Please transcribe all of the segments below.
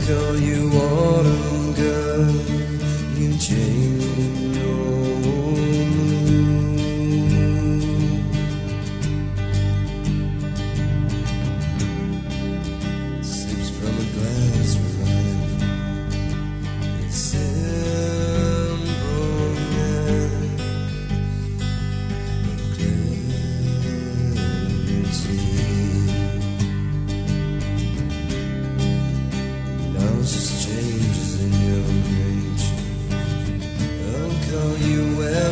call you autumn girl, you change your mood. Sips from a glass of wine, December night, just changes in your nature. I'll call you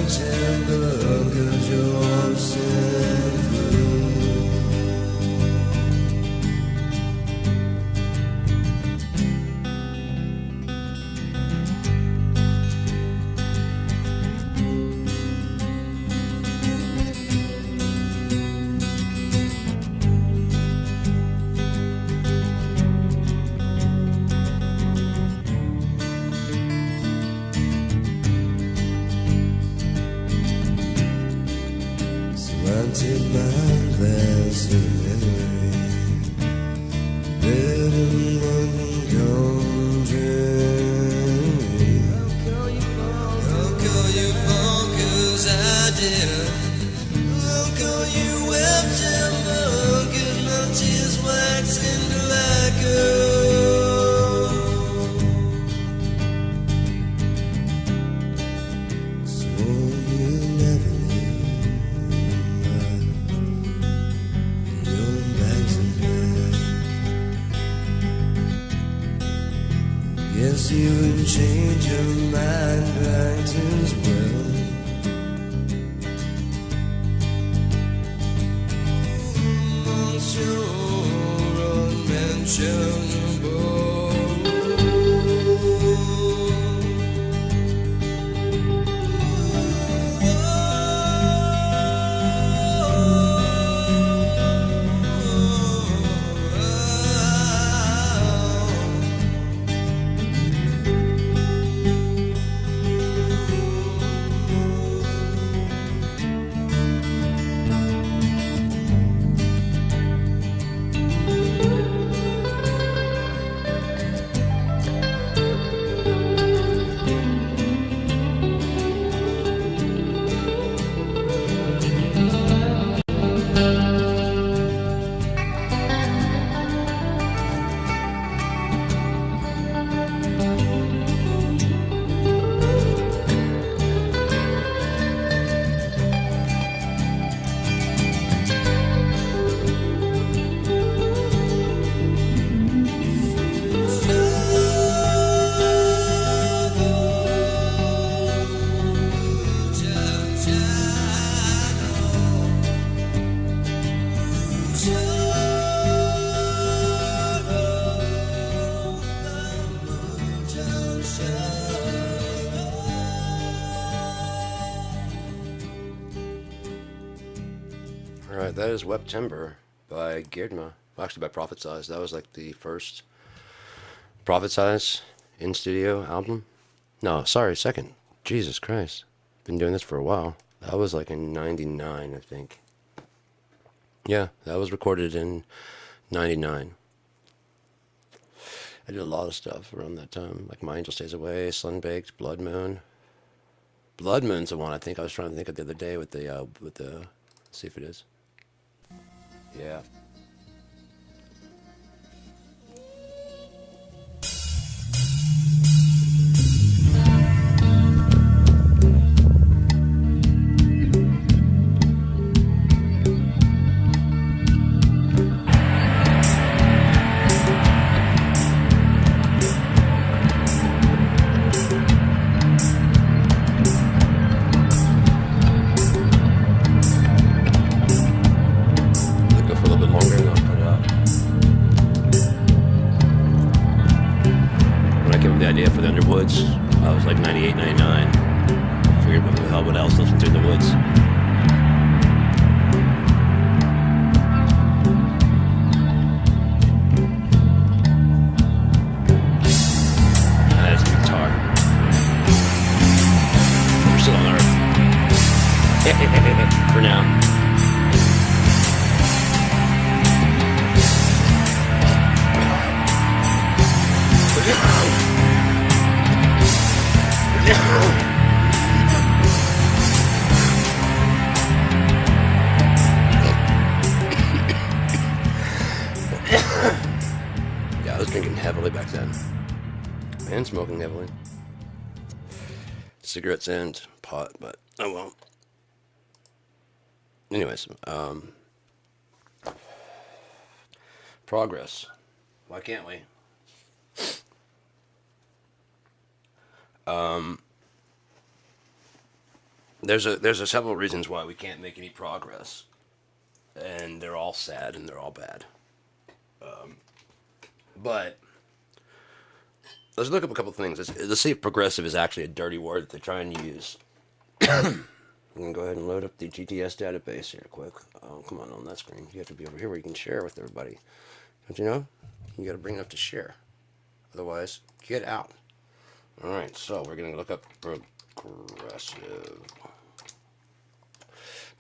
September, 'cause you're simple. Take my glass of memory, red and one country. I'll call you fall, 'cause I did. I'll call you September, 'cause my tears wax into like swore you'll never leave. Guess you would change your mind right as well. Monsieur unmentionable. Alright, that is September by Girdma. Actually by Prophet Size. That was like the first Prophet Size in studio album. No, sorry, second. Jesus Christ. Been doing this for a while. That was like in 99, I think. Yeah, that was recorded in 99. I did a lot of stuff around that time. Like My Angel Stays Away, Sunbaked, Blood Moon. Blood Moon's the one I think I was trying to think of the other day with the let's see if it is. Yeah. For the Underwoods, I was like 98, 99. Figured what the hell, what else listen to in the woods. That's the guitar. We're still on Earth. For now. Yeah, I was drinking heavily back then. And smoking heavily. Cigarettes and pot, but oh well. Anyways, progress. Why can't we? There's a several reasons why we can't make any progress, and they're all sad and they're all bad. But let's look up a couple things. Let's see if progressive is actually a dirty word that they're trying to use. I'm gonna go ahead and load up the GTS database here quick. Oh, come on that screen. You have to be over here where you can share with everybody. Don't you know? You gotta bring it up to share. Otherwise, get out. Alright, so we're gonna look up progressive.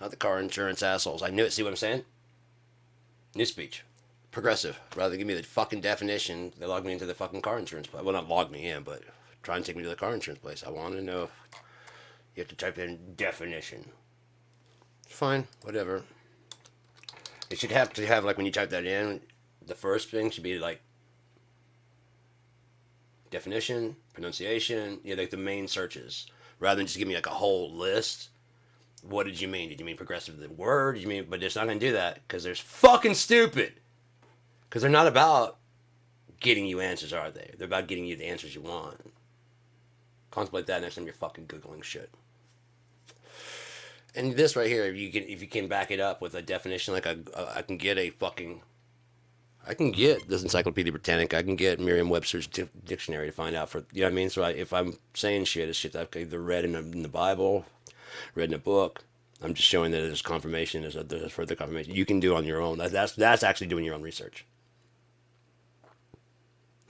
Not the car insurance assholes. I knew it. See what I'm saying? New speech. Progressive. Rather than give me the fucking definition, they log me into the fucking car insurance place. Well, not log me in, but try and take me to the car insurance place. I want to know if you have to type in definition. Fine, whatever. It should have to have, like, when you type that in, the first thing should be, like, definition, pronunciation, like the main searches. Rather than just give me, like, a whole list. What did you mean? Did you mean progressive the word? Did you mean, but it's not going to do that, because they're fucking stupid. Because they're not about getting you answers, are they? They're about getting you the answers you want. Contemplate that next time you're fucking Googling shit. And this right here, if you can back it up with a definition, like I can get this Encyclopedia Britannica, I can get Merriam-Webster's dictionary to find out, for you know what I mean. So if I'm saying shit, it's shit that I've either read in the Bible, read in a book. I'm just showing that there's confirmation, there's further confirmation. You can do on your own. That's actually doing your own research.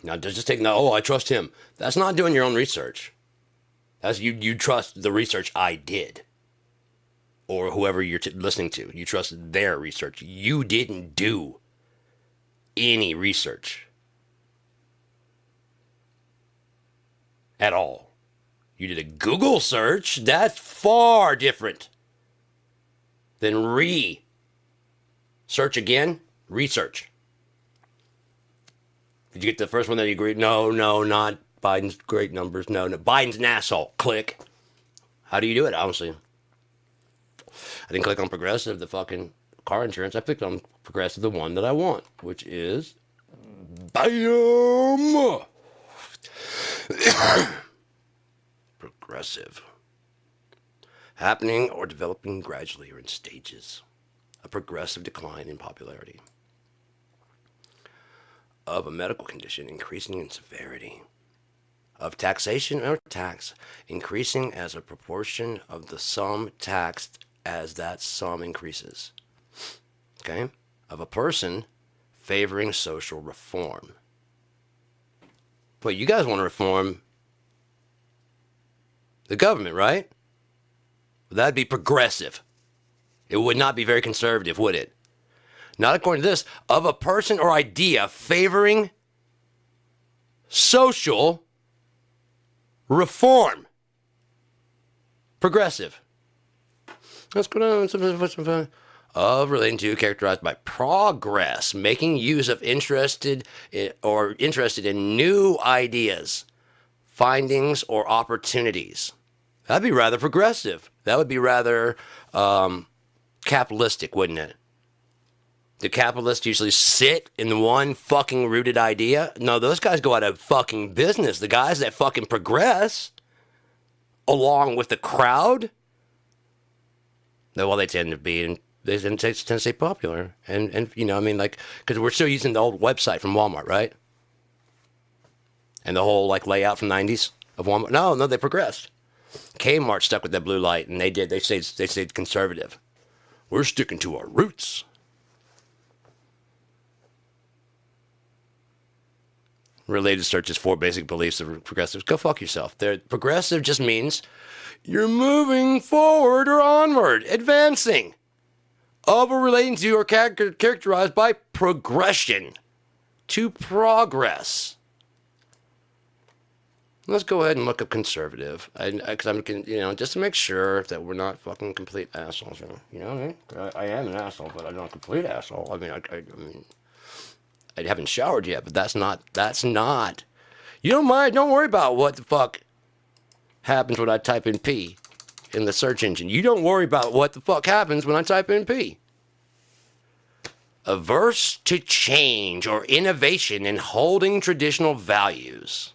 Now, just take I trust him. That's not doing your own research. That's you trust the research I did. Or whoever you're listening to. You trust their research. You didn't do any research. At all. You did a Google search. That's far different than search again. Research. Did you get the first one that you agreed? No, not Biden's great numbers. No, Biden's an asshole. Click. How do you do it? Honestly, I didn't click on progressive, the fucking car insurance. I clicked on progressive, the one that I want, which is BAM! Progressive. Happening or developing gradually or in stages. A progressive decline in popularity. Of a medical condition increasing in severity. Of taxation or tax increasing as a proportion of the sum taxed as that sum increases. Okay? Of a person favoring social reform. Well, you guys want to reform the government, right? That'd be progressive. It would not be very conservative, would it? Not according to this. Of a person or idea favoring social reform. Progressive. Let's go down. Of relating to, characterized by progress, making use of interested in new ideas, findings, or opportunities. That'd be rather progressive. That would be rather capitalistic, wouldn't it? The capitalists usually sit in one fucking rooted idea. No, those guys go out of fucking business. The guys that fucking progress along with the crowd, well, they tend to stay popular. And you know, I mean, like, because we're still using the old website from Walmart, right? And the whole, like, layout from the 90s of Walmart. No, they progressed. Kmart stuck with that blue light, and they stayed conservative. We're sticking to our roots. Related searches, 4 basic beliefs of progressives. Go fuck yourself. Progressive just means you're moving forward or onward, advancing. Of or relating to or characterized by progression. To progress. Let's go ahead and look up conservative. Because I'm, just to make sure that we're not fucking complete assholes. You know what I mean? I am an asshole, but I'm not a complete asshole. I mean, I haven't showered yet, but that's not. You don't mind. Don't worry about what the fuck happens when I type in P in the search engine. You don't worry about what the fuck happens when I type in P. Averse to change or innovation in holding traditional values.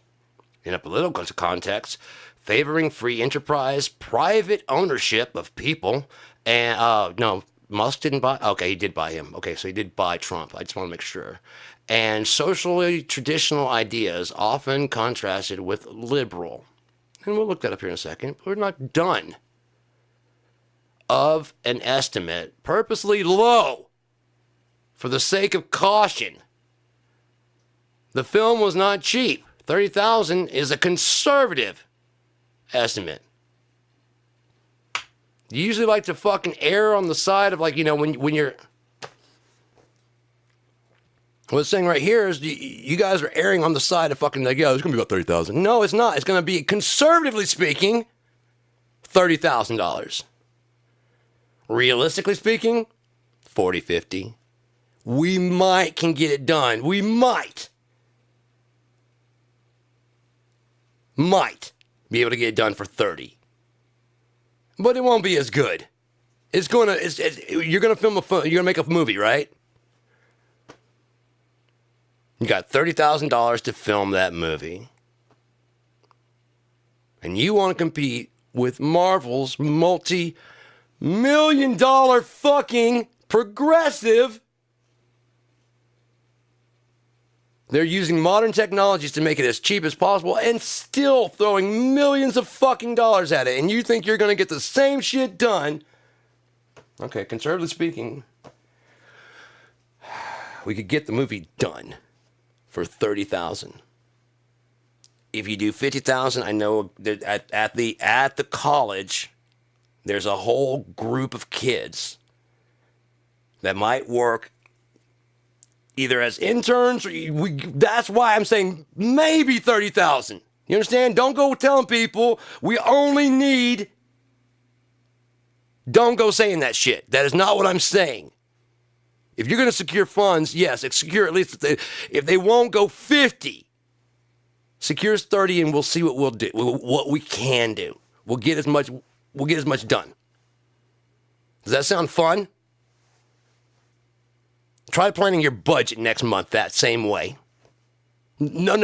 In a political context, favoring free enterprise, private ownership of people, and, no, Musk didn't buy, okay, he did buy him. Okay, so he did buy Trump. I just want to make sure. And socially traditional ideas, often contrasted with liberal. And we'll look that up here in a second. We're not done. Of an estimate, purposely low, for the sake of caution. The film was not cheap. 30,000 is a conservative estimate. You usually like to fucking err on the side of, like, when you're... What it's saying right here is you guys are erring on the side of fucking, like, yeah, it's going to be about 30,000. No, it's not. It's going to be, conservatively speaking, $30,000. Realistically speaking, 40, 50. We can get it done. We might be able to get it done for 30. But it won't be as good. You're going to film you're going to make a movie, right? You got $30,000 to film that movie. And you want to compete with Marvel's multi-million-dollar fucking progressive. They're using modern technologies to make it as cheap as possible and still throwing millions of fucking dollars at it. And you think you're going to get the same shit done. Okay, conservatively speaking, we could get the movie done for $30,000. If you do $50,000, I know that at the college, there's a whole group of kids that might work either as interns, or that's why I'm saying maybe 30,000. You understand? Don't go telling people we only need. Don't go saying that shit. That is not what I'm saying. If you're going to secure funds, yes, secure at least, if they won't go 50, secure 30 and we'll see what we'll do, what we can do. We'll get as much done. Does that sound fun? Try planning your budget next month that same way. No.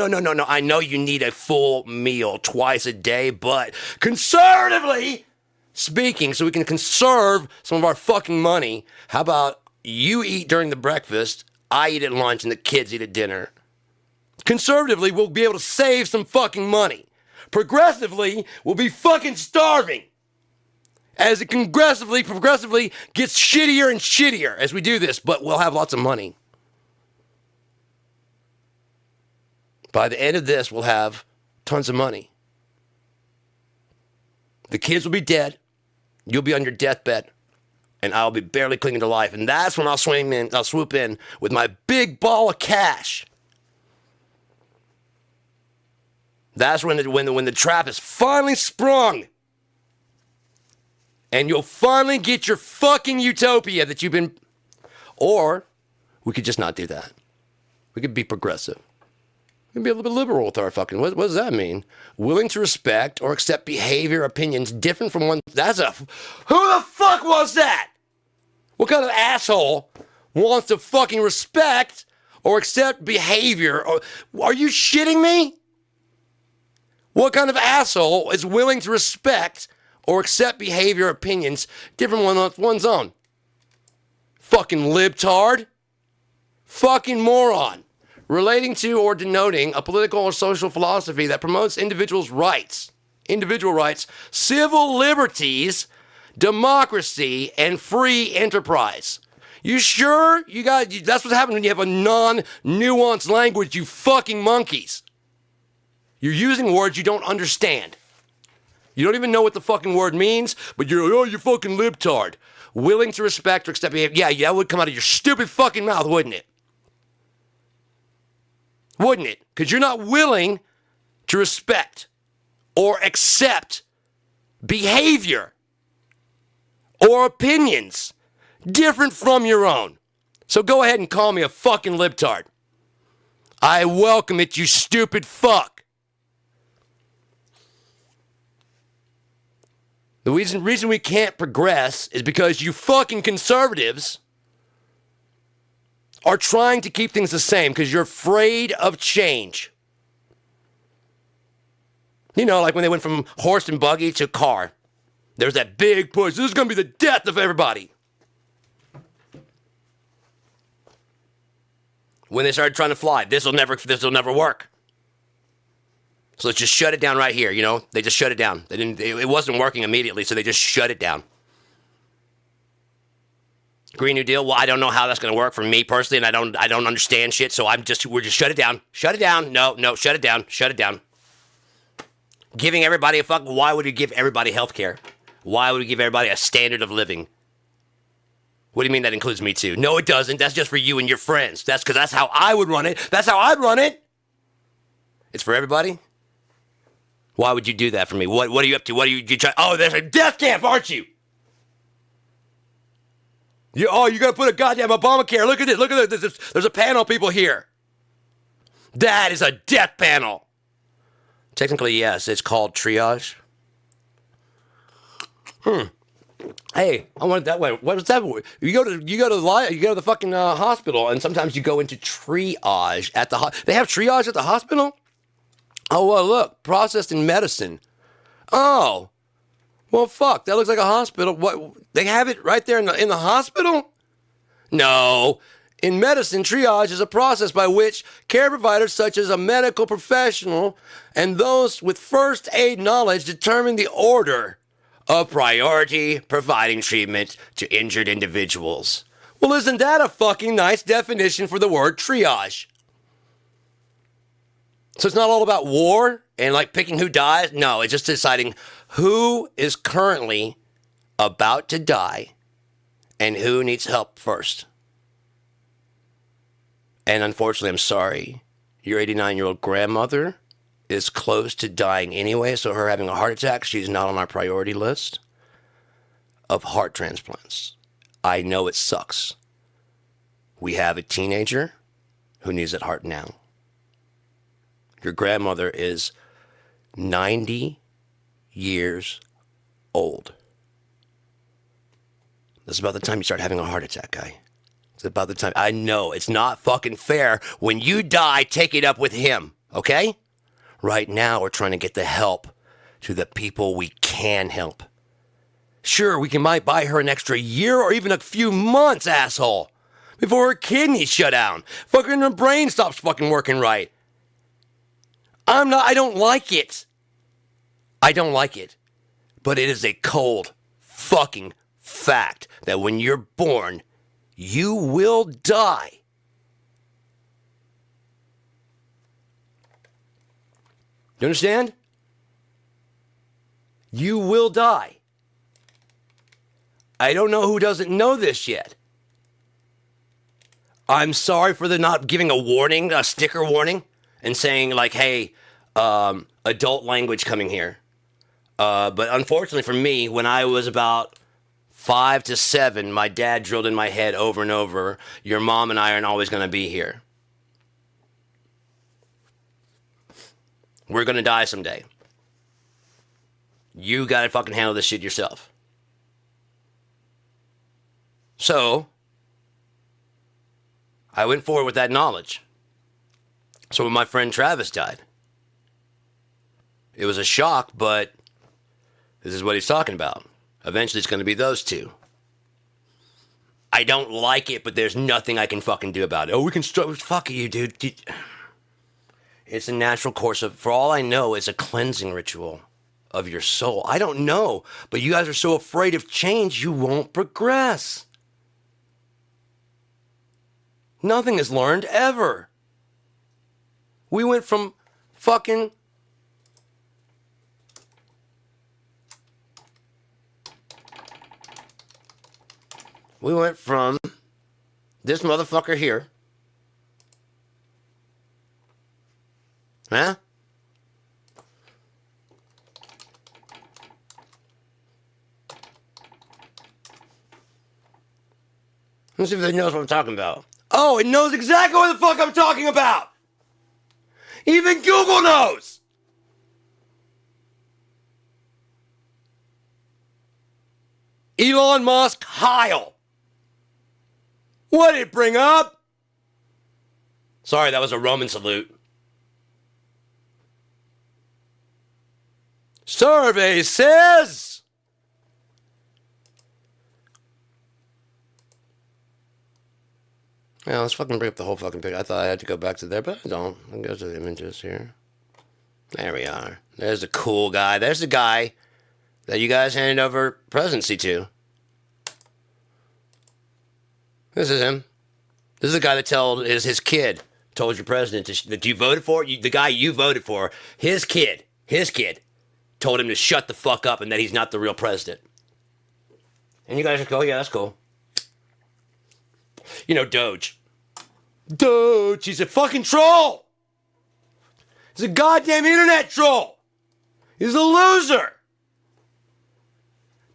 I know you need a full meal twice a day, but conservatively speaking, so we can conserve some of our fucking money, how about you eat during the breakfast, I eat at lunch, and the kids eat at dinner? Conservatively, we'll be able to save some fucking money. Progressively, we'll be fucking starving. As it progressively gets shittier and shittier as we do this, but we'll have lots of money. By the end of this, we'll have tons of money. The kids will be dead. You'll be on your deathbed. And I'll be barely clinging to life. And that's when I'll swoop in with my big ball of cash. That's when the trap is finally sprung. And you'll finally get your fucking utopia that you've been... Or we could just not do that. We could be progressive. We could be a little bit liberal with our fucking... What does that mean? Willing to respect or accept behavior, opinions different from one... Who the fuck was that? What kind of asshole wants to fucking respect or accept behavior? Are you shitting me? What kind of asshole is willing to respect or accept behavior, opinions different from one's own? Fucking libtard. Fucking moron. Relating to or denoting a political or social philosophy that promotes individual rights, civil liberties, democracy, and free enterprise. You sure? That's what happens when you have a non-nuanced language, you fucking monkeys. You're using words you don't understand. You don't even know what the fucking word means, but you're fucking libtard. Willing to respect or accept behavior. Yeah, that would come out of your stupid fucking mouth, wouldn't it? Wouldn't it? Because you're not willing to respect or accept behavior or opinions different from your own. So go ahead and call me a fucking libtard. I welcome it, you stupid fuck. The reason we can't progress is because you fucking conservatives are trying to keep things the same because you're afraid of change. You know, like when they went from horse and buggy to car. There's that big push. This is going to be the death of everybody. When they started trying to fly, this will never work. So let's just shut it down right here. You know, they just shut it down. It wasn't working immediately, so they just shut it down. Green New Deal. Well, I don't know how that's going to work for me personally, and I don't understand shit. So we're just shut it down. Shut it down. No, shut it down. Shut it down. Giving everybody a fuck. Why would you give everybody health care? Why would you give everybody a standard of living? What do you mean that includes me too? No, it doesn't. That's just for you and your friends. That's because that's how I would run it. That's how I'd run it. It's for everybody? Why would you do that for me? What are you up to? What are you trying? Oh, there's a death camp, aren't you? You gotta put a goddamn Obamacare. Look at this. Look at this. There's a panel of people here. That is a death panel. Technically, yes. It's called triage. Hey, I went that way. What is that? You go to the fucking hospital, and sometimes you go into triage at the They have triage at the hospital? Oh, well, look, processed in medicine. Oh, well, fuck, that looks like a hospital. What? They have it right there in the hospital? No. In medicine, triage is a process by which care providers such as a medical professional and those with first aid knowledge determine the order of priority providing treatment to injured individuals. Well, isn't that a fucking nice definition for the word triage? So it's not all about war and like picking who dies. No, it's just deciding who is currently about to die and who needs help first. And unfortunately, I'm sorry, your 89-year-old grandmother is close to dying anyway, so her having a heart attack, she's not on my priority list of heart transplants. I know it sucks. We have a teenager who needs that heart now. Your grandmother is 90 years old. That's about the time you start having a heart attack, guy. It's about the time. I know, it's not fucking fair. When you die, take it up with him, okay? Right now, we're trying to get the help to the people we can help. Sure, we might buy her an extra year or even a few months, asshole, before her kidneys shut down. Fucking her brain stops fucking working right. I don't like it. I don't like it. But it is a cold fucking fact that when you're born, you will die. You understand? You will die. I don't know who doesn't know this yet. I'm sorry for the not giving a warning, a sticker warning, and saying like, hey, adult language coming here. But unfortunately for me, when I was about 5 to 7, my dad drilled in my head over and over, your mom and I aren't always going to be here. We're going to die someday. You got to fucking handle this shit yourself. So, I went forward with that knowledge. So when my friend Travis died, it was a shock, but this is what he's talking about. Eventually it's going to be those two. I don't like it, but there's nothing I can fucking do about it. Oh, we can fuck you, dude. It's a natural course of, for all I know, it's a cleansing ritual of your soul. I don't know, but you guys are so afraid of change, you won't progress. Nothing is learned ever. We went from fucking this motherfucker here. Huh? Let's see if it knows what I'm talking about. Oh, it knows exactly what the fuck I'm talking about! Even Google knows! Elon Musk Heil. What did it bring up? Sorry, that was a Roman salute. Survey says... Yeah, let's fucking bring up the whole fucking picture. I thought I had to go back to there, but I don't. I'll go to the images here. There we are. There's the cool guy. There's the guy that you guys handed over presidency to. This is him. This is the guy that told his kid told your president that you voted for. The guy you voted for, his kid told him to shut the fuck up and that he's not the real president. And you guys are cool. Yeah, that's cool. You know, Doge. Doge, he's a fucking troll. He's a goddamn internet troll. He's a loser.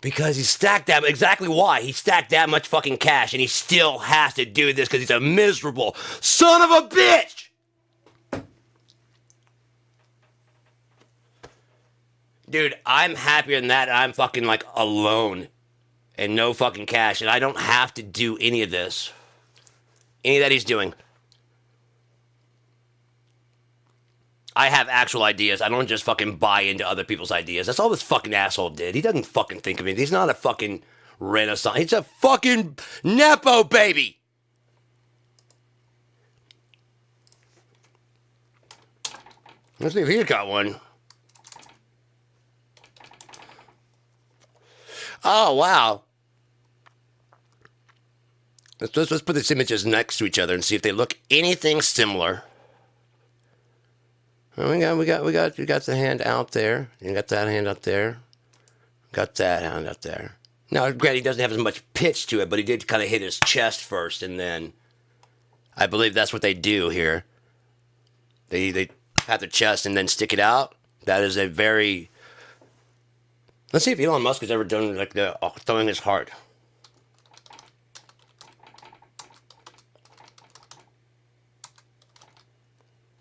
Because he stacked that, exactly why. He stacked that much fucking cash and he still has to do this because he's a miserable son of a bitch. Dude, I'm happier than that. I'm fucking like alone and no fucking cash and I don't have to do any of this. Any that he's doing. I have actual ideas. I don't just fucking buy into other people's ideas. That's all this fucking asshole did. He doesn't fucking think of it. He's not a fucking Renaissance. He's a fucking Nepo baby. Let's see if he's got one. Oh, wow. Let's put these images next to each other and see if they look anything similar. Oh, we got the hand out there. You got that hand up there. Got that hand up there. Now, granted, he doesn't have as much pitch to it, but he did kind of hit his chest first, and then I believe that's what they do here. They pat their chest and then stick it out. That is a very... Let's see if Elon Musk has ever done like the throwing his heart.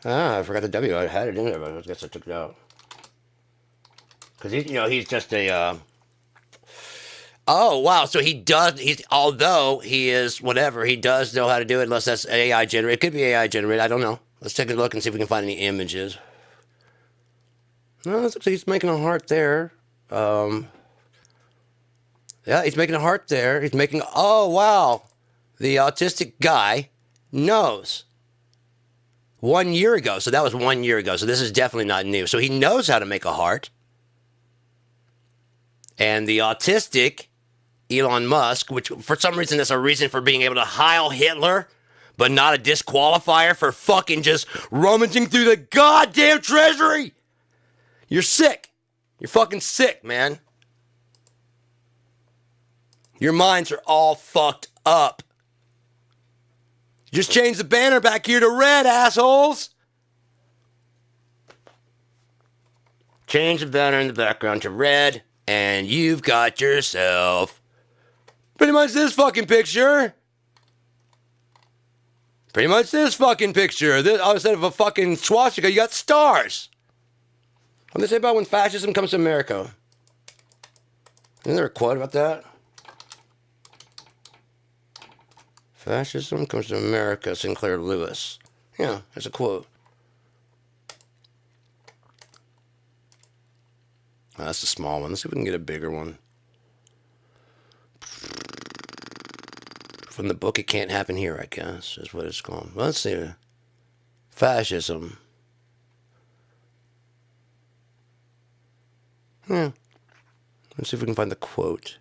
Ah, I forgot the W. I had it in there, but I guess I took it out. Because he's just a. Oh wow! So he does. Although he is whatever, he does know how to do it. Unless that's AI generated. It could be AI generated. I don't know. Let's take a look and see if we can find any images. No, it looks like he's making a heart there. Yeah, he's making a heart there. He's making. Oh wow! The autistic guy knows. 1 year ago. So that was 1 year ago. So this is definitely not new. So he knows how to make a heart. And the autistic Elon Musk, which for some reason is a reason for being able to Heil Hitler, but not a disqualifier for fucking just rummaging through the goddamn treasury. You're sick. You're fucking sick, man. Your minds are all fucked up. Just change the banner back here to red, assholes. Change the banner in the background to red, and you've got yourself pretty much this fucking picture. Pretty much this fucking picture. Instead of a fucking swastika, you got stars. What do they say about when fascism comes to America? Isn't there a quote about that? Fascism comes to America, Sinclair Lewis. Yeah, that's a quote. Oh, that's a small one. Let's see if we can get a bigger one. From the book, It Can't Happen Here, I guess, is what it's called. Well, let's see. Fascism. Yeah. Let's see if we can find the quote.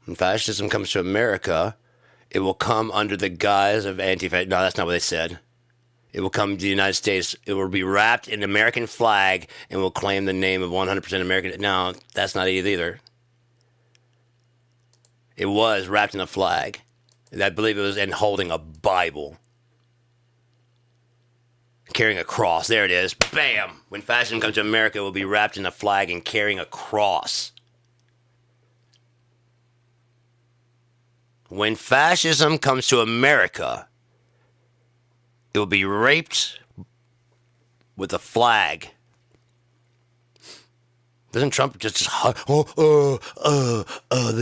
When fascism comes to America, it will come under the guise of anti-fascism. No, that's not what they said. It will come to the United States. It will be wrapped in an American flag and will claim the name of 100% American. No, that's not it either. It was wrapped in a flag. I believe it was in holding a Bible. Carrying a cross. There it is. Bam! When fascism comes to America, it will be wrapped in a flag and carrying a cross. When fascism comes to America, it will be raped with a flag. Doesn't Trump just the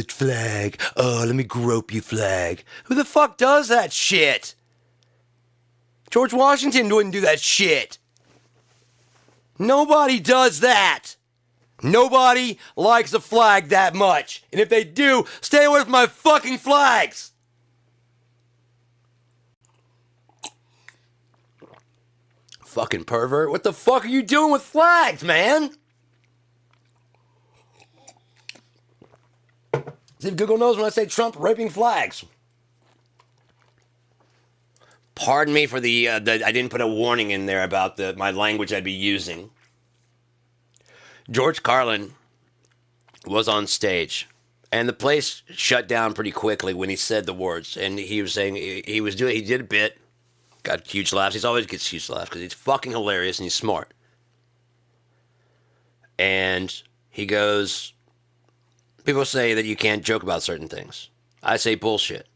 flag. Let me grope you, flag. Who the fuck does that shit? George Washington wouldn't do that shit. Nobody does that. Nobody likes a flag that much. And if they do, stay away from my fucking flags. Fucking pervert. What the fuck are you doing with flags, man? See if Google knows when I say Trump raping flags. Pardon me for the I didn't put a warning in there about my language I'd be using. George Carlin was on stage, and the place shut down pretty quickly when he said the words. And he was saying he did a bit, got huge laughs. He always gets huge laughs because he's fucking hilarious and he's smart. And he goes, people say that you can't joke about certain things. I say bullshit.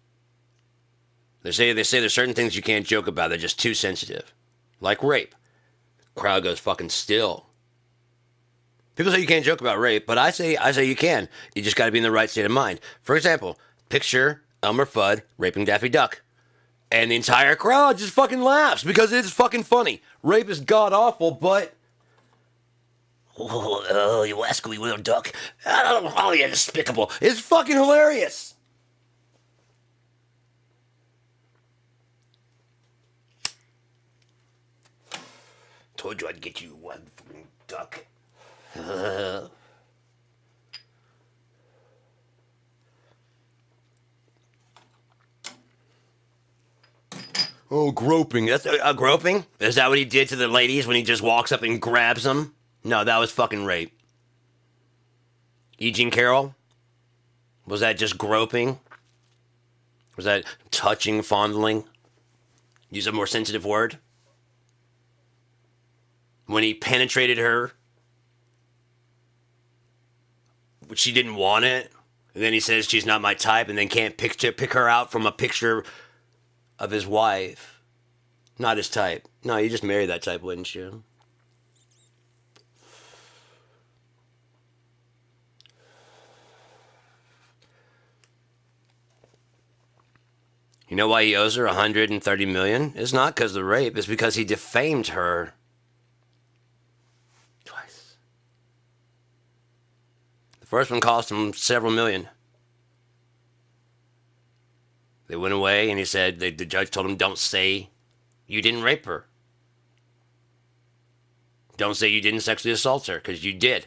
They say there's certain things you can't joke about. They're just too sensitive. Like rape. Crowd goes fucking still. People say you can't joke about rape, but I say you can. You just got to be in the right state of mind. For example, picture Elmer Fudd raping Daffy Duck. And the entire crowd just fucking laughs because it's fucking funny. Rape is god awful, but... Oh, you rascally little duck. Oh, you're despicable. It's fucking hilarious. Told you I'd get you one fucking duck. Oh, groping. That's groping? Is that what he did to the ladies when he just walks up and grabs them? No, that was fucking rape. E. Jean Carroll? Was that just groping? Was that touching, fondling? Use a more sensitive word? When he penetrated her, but she didn't want it, and then he says she's not my type, and then can't pick her out from a picture of his wife. Not his type. No, you just marry that type, wouldn't you? You know why he owes her $130 million? It's not because of the rape. It's because he defamed her. Twice. The first one cost him several million. They went away and he said, the judge told him, don't say you didn't rape her. Don't say you didn't sexually assault her, because you did.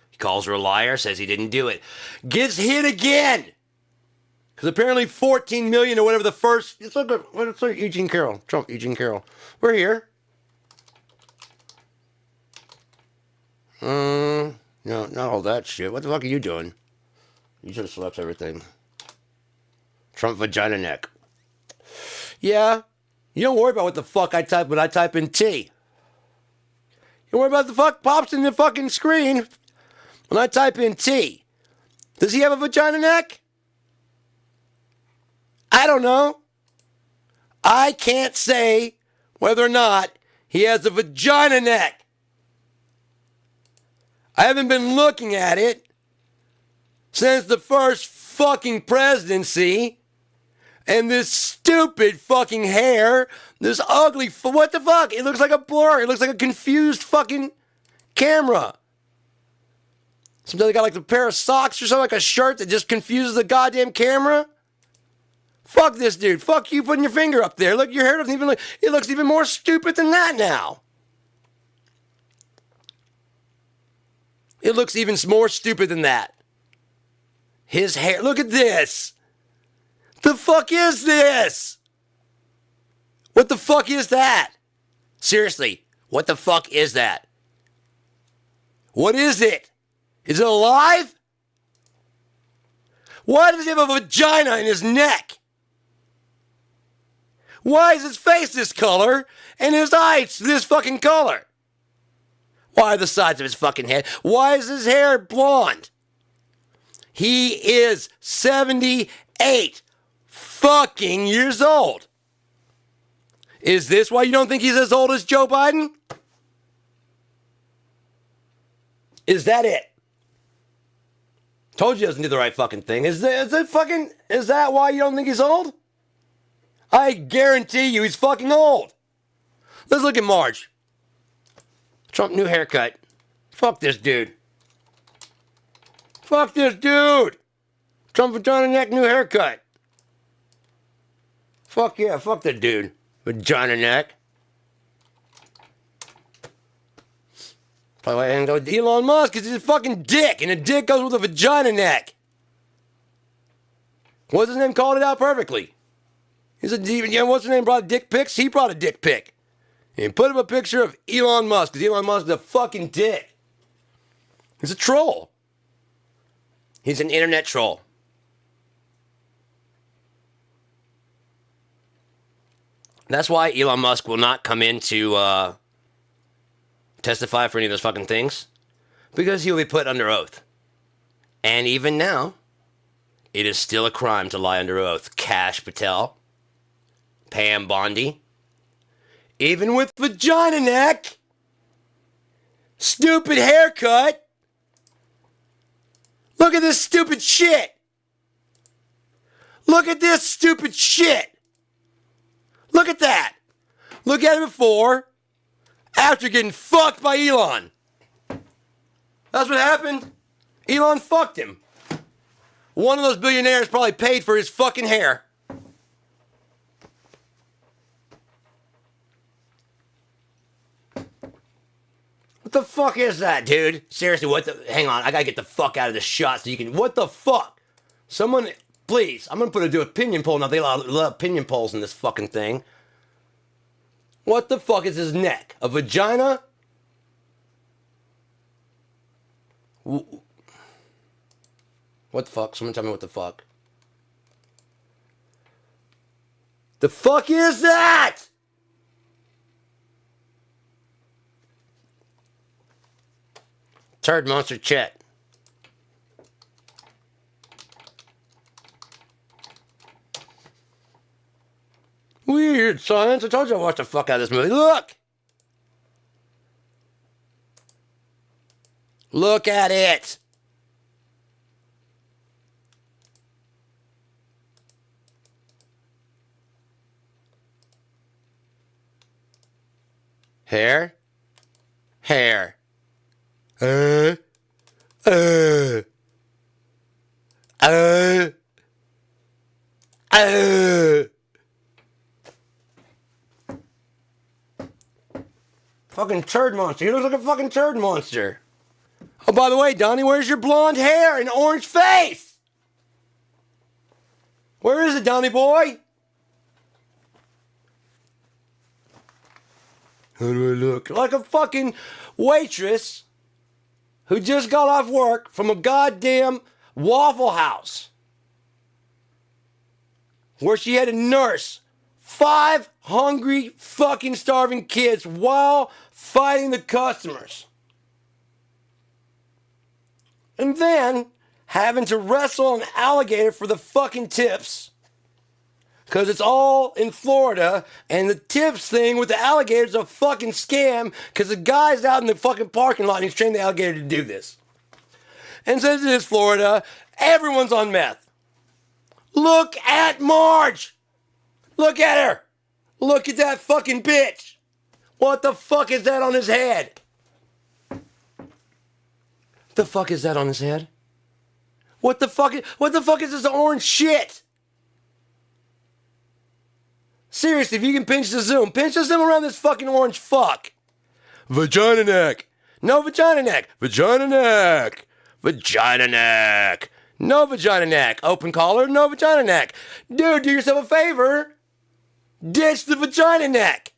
He calls her a liar, says he didn't do it. Gets hit again! Because apparently 14 million or whatever the first... It's like Eugene Carroll. Trump, Eugene Carroll. We're here. No, not all that shit. What the fuck are you doing? You should have slept everything. Trump vagina neck. Yeah. You don't worry about what the fuck I type when I type in T. You worry about the fuck pops in the fucking screen when I type in T. Does he have a vagina neck? I don't know. I can't say whether or not he has a vagina neck. I haven't been looking at it since the first fucking presidency. And this stupid fucking hair, this ugly, what the fuck? It looks like a blur. It looks like a confused fucking camera. Sometimes they got like a pair of socks or something, like a shirt that just confuses the goddamn camera. Fuck this dude. Fuck you putting your finger up there. Look, your hair doesn't even look, it looks even more stupid than that now. It looks even more stupid than that. His hair, look at this. The fuck is this? What the fuck is that? Seriously, what the fuck is that? What is it? Is it alive? Why does he have a vagina in his neck? Why is his face this color and his eyes this fucking color? Why are the sides of his fucking head? Why is his hair blonde? He is 78 fucking years old. Is this why you don't think he's as old as Joe Biden? Is that it? Told you he doesn't do the right fucking thing. Is that why you don't think he's old? I guarantee you he's fucking old. Let's look at Marge. Trump new haircut. Fuck this dude. Fuck this dude. Trump vagina neck new haircut. Fuck yeah, fuck that dude. Vagina neck. Probably why I didn't go with Elon Musk, because he's a fucking dick, and a dick goes with a vagina neck. What's his name? Called it out perfectly. He's a, what's his name? Brought dick pics? He brought a dick pic. And put up a picture of Elon Musk, because Elon Musk is a fucking dick. He's a troll. He's an internet troll. That's why Elon Musk will not come in to testify for any of those fucking things. Because he'll be put under oath. And even now, it is still a crime to lie under oath. Kash Patel, Pam Bondi, even with vagina neck, stupid haircut. Look at this stupid shit. Look at this stupid shit. Look at that. Look at it before, after getting fucked by Elon. That's what happened. Elon fucked him. One of those billionaires probably paid for his fucking hair. What the fuck is that, dude? Seriously, hang on, I gotta get the fuck out of this shot so you can, what the fuck? Someone, please, I'm gonna do an opinion poll now. They love opinion polls in this fucking thing. What the fuck is his neck? A vagina? What the fuck? Someone tell me what the fuck. The fuck is that? Turd Monster Chet. Weird science. I told you I watched the fuck out of this movie. Look! Look at it! Hair? Hair. Uh. Fucking turd monster. He looks like a fucking turd monster. Oh, by the way, Donnie, where's your blonde hair and orange face? Where is it, Donnie boy? How do I look? Like a fucking waitress who just got off work from a goddamn Waffle House where she had to nurse 5 hungry fucking starving kids while fighting the customers. And then having to wrestle an alligator for the fucking tips. Because it's all in Florida, and the tips thing with the alligator is a fucking scam, because the guy's out in the fucking parking lot and he's trained the alligator to do this. And since it is Florida, everyone's on meth. Look at Marge! Look at her! Look at that fucking bitch! What the fuck is that on his head? The fuck is that on his head? What the fuck is this orange shit? Seriously, if you can pinch the zoom around this fucking orange fuck. Vagina neck. No vagina neck. Vagina neck. Vagina neck. No vagina neck. Open collar, no vagina neck. Dude, do yourself a favor. Ditch the vagina neck.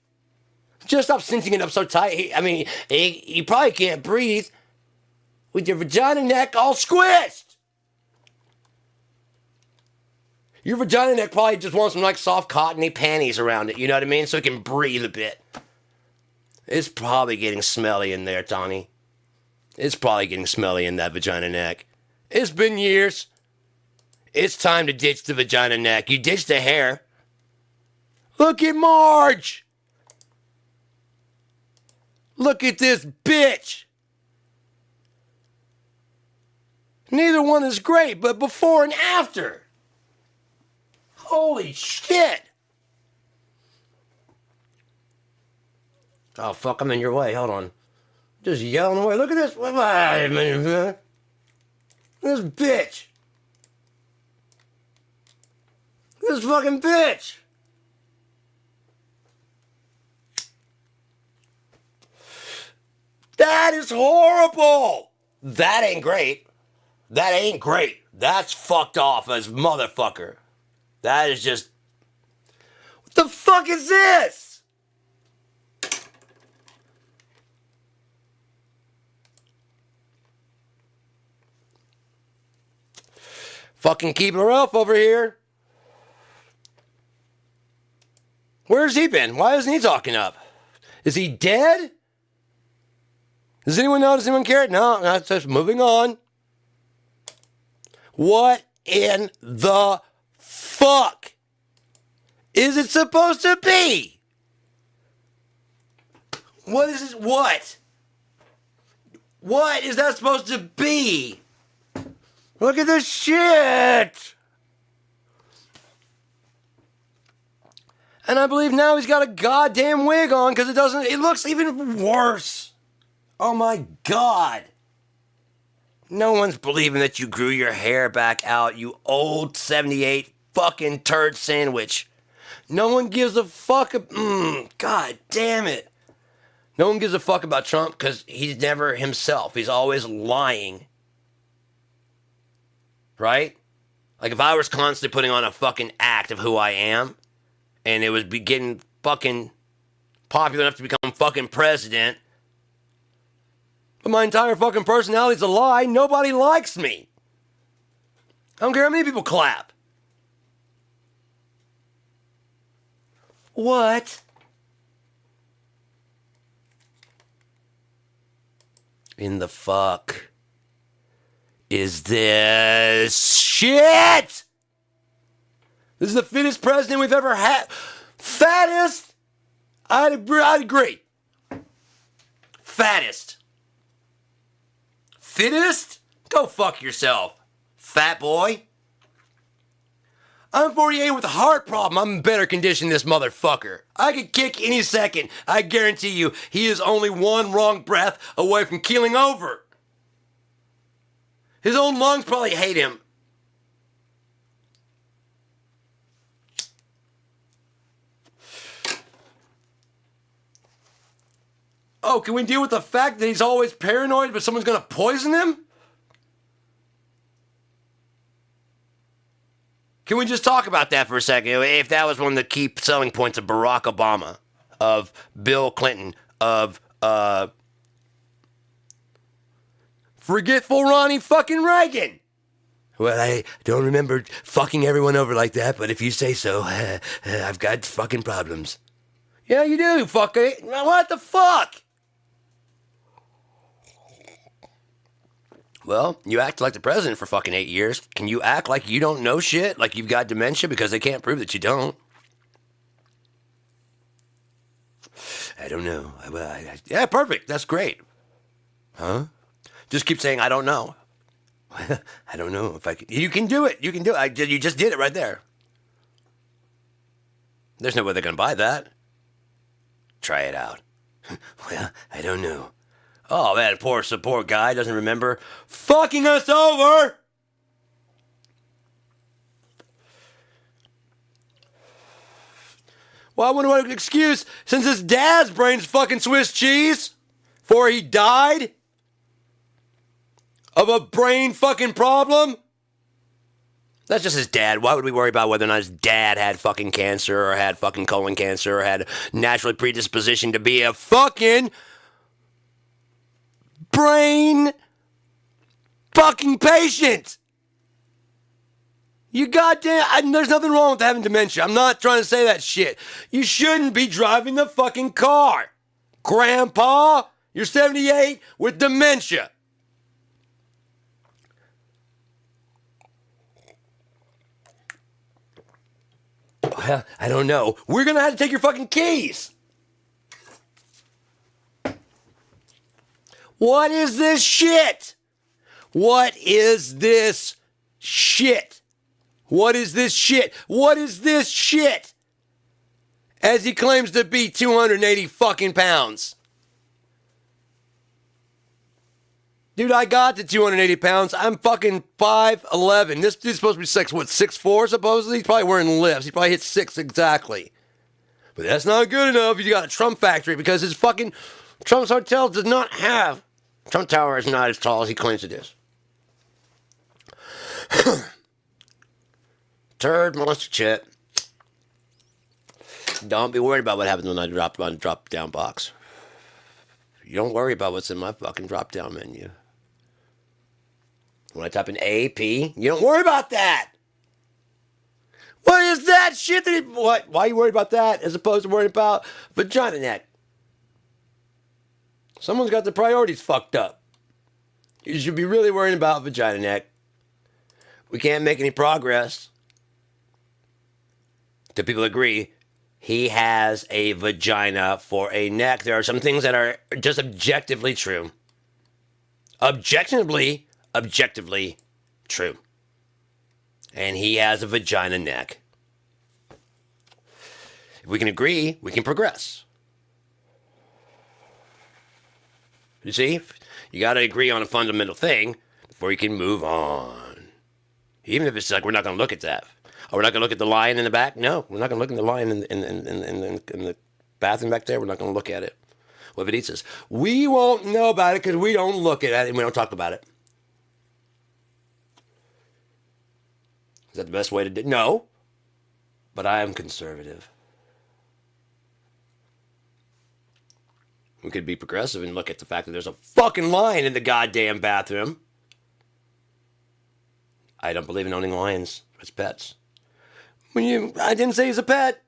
Just stop cinching it up so tight. You probably can't breathe with your vagina neck all squished. Your vagina neck probably just wants some like soft cottony panties around it, you know what I mean? So it can breathe a bit. It's probably getting smelly in there, Tawny. It's probably getting smelly in that vagina neck. It's been years. It's time to ditch the vagina neck. You ditched the hair. Look at Marge. Look at this bitch. Neither one is great, but before and after. Holy shit. Oh, fuck, I'm in your way. Hold on. Just yelling away. Look at this. This bitch. This fucking bitch. That is horrible. That ain't great. That ain't great. That's fucked off as motherfucker. That is just... What the fuck is this? Fucking Keebler Elf over here. Where's he been? Why isn't he talking up? Is he dead? Does anyone know? Does anyone care? No, that's just moving on. What in the fuck is it supposed to be? What is it? What? What is that supposed to be? Look at this shit! And I believe now he's got a goddamn wig on because it looks even worse. Oh my God. No one's believing that you grew your hair back out, you old 78 fucking turd sandwich. No one gives a fuck. God damn it. No one gives a fuck about Trump because he's never himself. He's always lying. Right? Like if I was constantly putting on a fucking act of who I am, and it was getting fucking popular enough to become fucking president, but my entire fucking personality's a lie, nobody likes me. I don't care how many people clap. What? In the fuck is this shit? This is the fittest president we've ever had. Fattest? I'd agree. Fattest. Fittest? Go fuck yourself, fat boy. I'm 48 with a heart problem. I'm in better condition than this motherfucker. I could kick any second. I guarantee you, he is only one wrong breath away from keeling over. His own lungs probably hate him. Oh, can we deal with the fact that he's always paranoid but someone's gonna poison him? Can we just talk about that for a second? If that was one of the key selling points of Barack Obama, of Bill Clinton, of, forgetful Ronnie fucking Reagan. Well, I don't remember fucking everyone over like that, but if you say so, I've got fucking problems. Yeah, you do, fucker. What the fuck? Well, you act like the president for fucking 8 years. Can you act like you don't know shit? Like you've got dementia because they can't prove that you don't? I don't know. Yeah, perfect. That's great. Huh? Just keep saying, I don't know. I don't know if I can. You can do it. You can do it. You just did it right there. There's no way they're going to buy that. Try it out. Well, I don't know. Oh, man, poor support guy doesn't remember fucking us over. Well, I wonder what an excuse since his dad's brain's fucking Swiss cheese before he died of a brain fucking problem. That's just his dad. Why would we worry about whether or not his dad had fucking cancer or had fucking colon cancer or had naturally predisposition to be a fucking brain fucking patient? You goddamn, there's nothing wrong with having dementia. I'm not trying to say that shit. You shouldn't be driving the fucking car. Grandpa, you're 78 with dementia. Well, I don't know. We're gonna have to take your fucking keys. What is this shit? What is this shit? What is this shit? What is this shit? As he claims to be 280 fucking pounds. Dude, I got to 280 pounds. I'm fucking 5'11". This dude's supposed to be 6'4" supposedly? He's probably wearing lifts. He probably hit 6 exactly. But that's not good enough if you got a Trump factory because his fucking Trump's hotel does not have. Trump Tower is not as tall as he claims it is. Turd, molester, chit. Don't be worried about what happens when I drop on drop down box. You don't worry about what's in my fucking drop down menu. When I type in AP, you don't worry about that. What is that shit? What? Why are you worried about that as opposed to worrying about vagina neck? Someone's got the priorities fucked up. You should be really worrying about vagina neck. We can't make any progress. Do people agree? He has a vagina for a neck. There are some things that are just objectively true. Objectively true. And he has a vagina neck. If we can agree, we can progress. You see? You got to agree on a fundamental thing before you can move on. Even if it's like, we're not going to look at that. Oh, we're not going to look at the lion in the back? No, we're not going to look at the lion in the bathroom back there. We're not going to look at it. What if it eats us? We won't know about it because we don't look at it and we don't talk about it. Is that the best way to do it? No. But I am conservative. We could be progressive and look at the fact that there's a fucking lion in the goddamn bathroom. I don't believe in owning lions as pets. I didn't say he's a pet.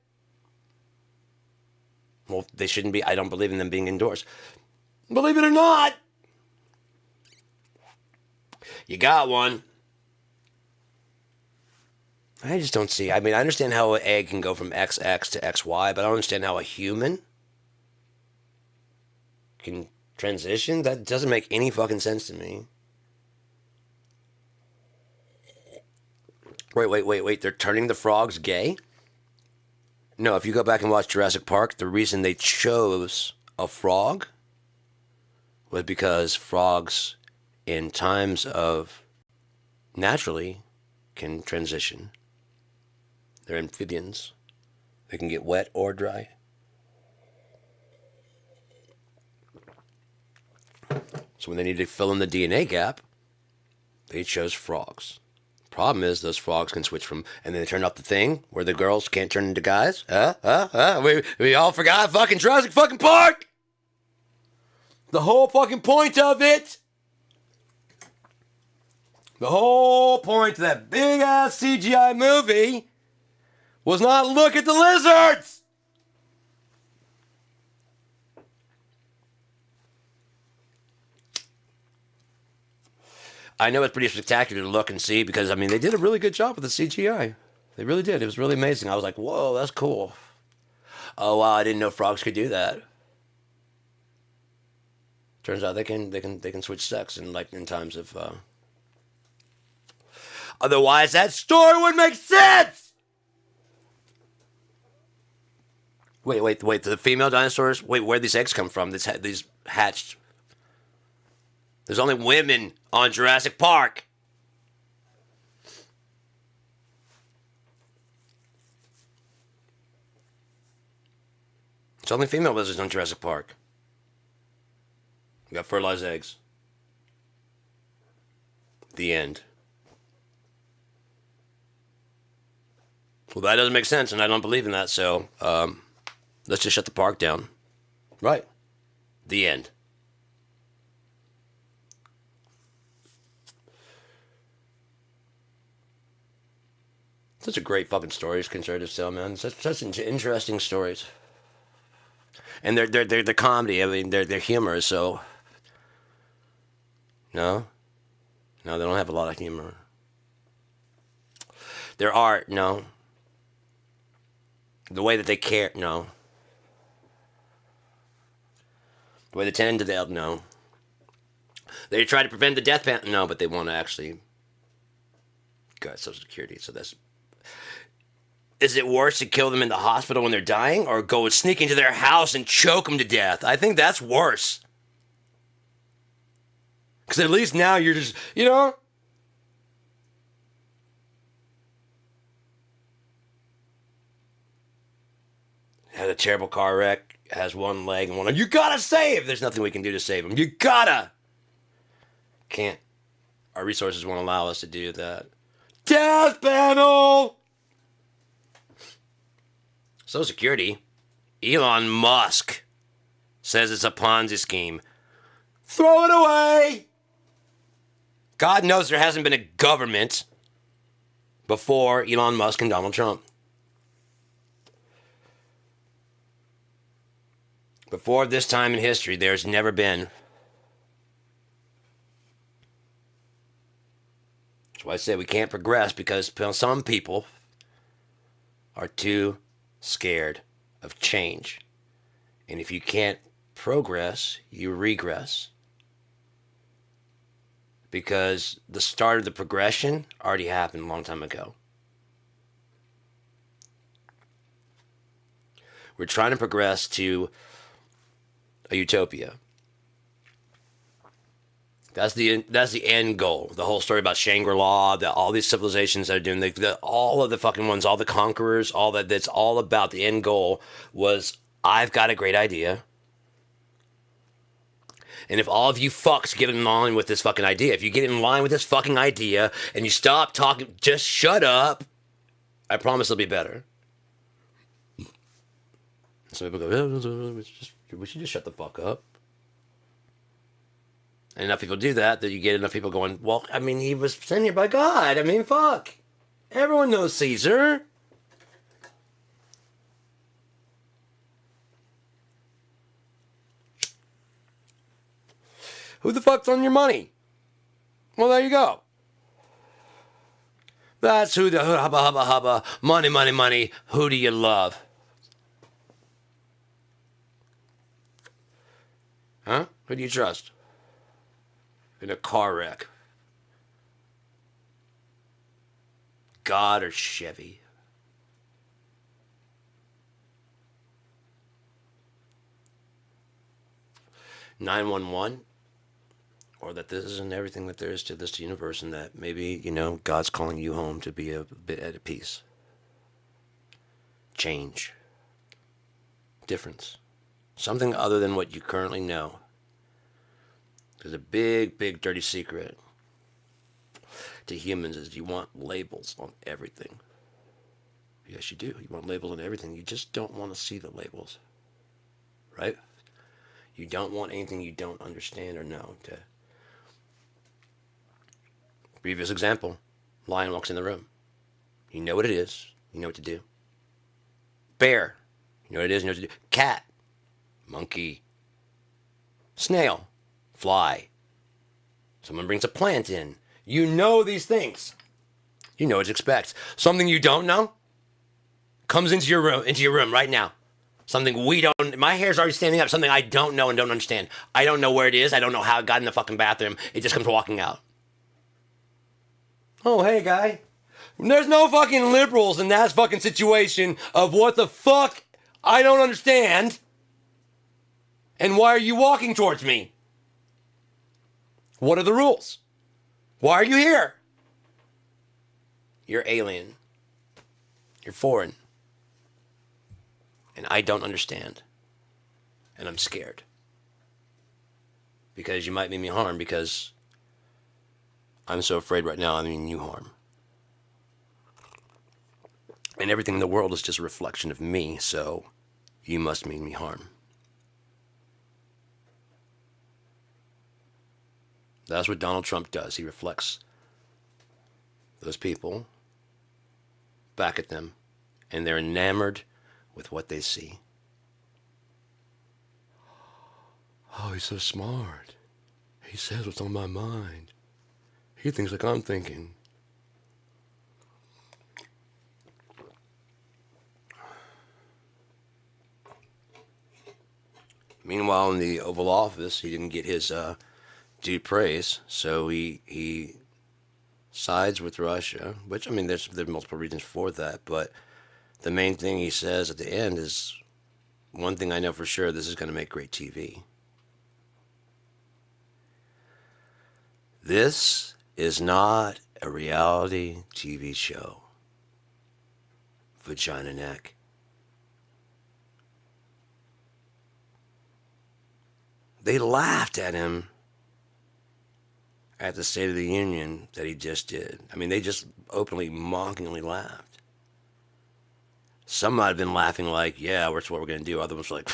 Well, they shouldn't be. I don't believe in them being indoors. Believe it or not, you got one. I just don't see. I mean, I understand how an egg can go from XX to XY, but I don't understand how a human can transition. That doesn't make any fucking sense to me. Wait. They're turning the frogs gay? No, if you go back and watch Jurassic Park, the reason they chose a frog was because frogs, in times of naturally, can transition. They're amphibians. They can get wet or dry. So when they needed to fill in the DNA gap, they chose frogs. Problem is, those frogs can switch from, and then they turned off the thing where the girls can't turn into guys. We all forgot fucking Jurassic fucking Park! The whole fucking point of it! The whole point of that big-ass CGI movie was not look at the lizards! I know it's pretty spectacular to look and see because, I mean, they did a really good job with the CGI. They really did. It was really amazing. I was like, whoa, that's cool. Oh, wow, I didn't know frogs could do that. Turns out they can switch sex in times of otherwise that story would make sense. Wait, the female dinosaurs? Wait, where'd these eggs come from? These hatched. There's only women on Jurassic Park. It's only female lizards on Jurassic Park. We got fertilized eggs. The end. Well, that doesn't make sense, and I don't believe in that, so let's just shut the park down. Right. The end. Such a great fucking stories, conservatives tell, man. Such interesting stories. And they're comedy. I mean, their humor is so. No? No, they don't have a lot of humor. Their art, no. The way that they care, no. The way they tend to, they'll, no. They try to prevent the death penalty, no, but they want to actually gut Social Security. So that's. Is it worse to kill them in the hospital when they're dying, or go and sneak into their house and choke them to death? I think that's worse. Because at least now you're just, you know. Had a terrible car wreck, has one leg and one arm. You gotta save! There's nothing we can do to save him. You gotta! Can't. Our resources won't allow us to do that. Death panel! Social Security. Elon Musk says it's a Ponzi scheme. Throw it away! God knows there hasn't been a government before Elon Musk and Donald Trump. Before this time in history, there's never been. That's why I say we can't progress, because some people are too scared of change. And if you can't progress, you regress. Because the start of the progression already happened a long time ago. We're trying to progress to a utopia. That's the end goal. The whole story about Shangri-La, all these civilizations that are doing, all of the fucking ones, all the conquerors, all that's all about the end goal was, I've got a great idea. And if all of you fucks get in line with this fucking idea, if you get in line with this fucking idea and you stop talking, just shut up, I promise it'll be better. Some people go, we should just shut the fuck up. And enough people do that you get enough people going, well, I mean, he was sent here by God. I mean, fuck. Everyone knows Caesar. Who the fuck's on your money? Well, there you go. That's who the hubba hubba hubba. Money, money, money. Who do you love? Huh? Who do you trust? In a car wreck. God or Chevy? (911) Or that this isn't everything that there is to this universe, and that maybe, God's calling you home to be a bit at peace. Change. Difference. Something other than what you currently know. There's a big, big dirty secret to humans is you want labels on everything. Yes, you do. You want labels on everything. You just don't want to see the labels. Right? You don't want anything you don't understand or know. Previous example. Lion walks in the room. You know what it is. You know what to do. Bear. You know what it is. You know what to do. Cat. Monkey. Snail. Fly. Someone brings a plant in. You know these things. You know what to expect. Something you don't know comes into your room right now. Something we don't. My hair's already standing up. Something I don't know and don't understand. I don't know where it is. I don't know how it got in the fucking bathroom. It just comes walking out. Oh, hey, guy. There's no fucking liberals in that fucking situation of what the fuck I don't understand. And why are you walking towards me? What are the rules? Why are you here? You're alien. You're foreign. And I don't understand. And I'm scared. Because you might mean me harm, because I'm so afraid right now I mean you harm. And everything in the world is just a reflection of me, so you must mean me harm. That's what Donald Trump does. He reflects those people back at them, and they're enamored with what they see. Oh, he's so smart. He says what's on my mind. He thinks like I'm thinking. Meanwhile, in the Oval Office, he didn't get his due praise, so he sides with Russia, which, I mean, there's multiple reasons for that, but the main thing he says at the end is, one thing I know for sure, this is going to make great TV. This is not a reality TV show. Vagina neck. They laughed at him at the State of the Union that he just did. I mean, they just openly, mockingly laughed. Some might have been laughing like, yeah, that's what we're going to do. Other ones were like,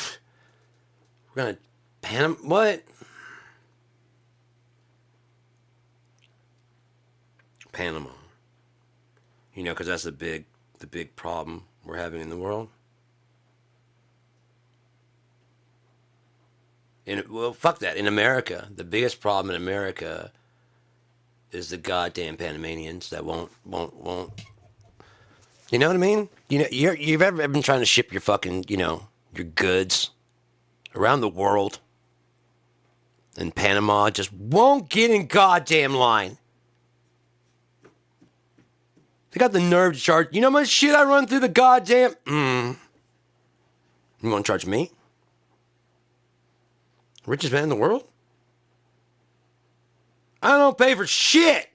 we're going to pan him? What? Panama. You know, because that's the big problem we're having in the world. Well, fuck that. In America, the biggest problem in America is the goddamn Panamanians that won't. You know what I mean? You know, you've ever been trying to ship your fucking, your goods around the world, and Panama just won't get in goddamn line. They got the nerve to charge. You know how much shit I run through the goddamn. You want to charge me? Richest man in the world? I don't pay for shit.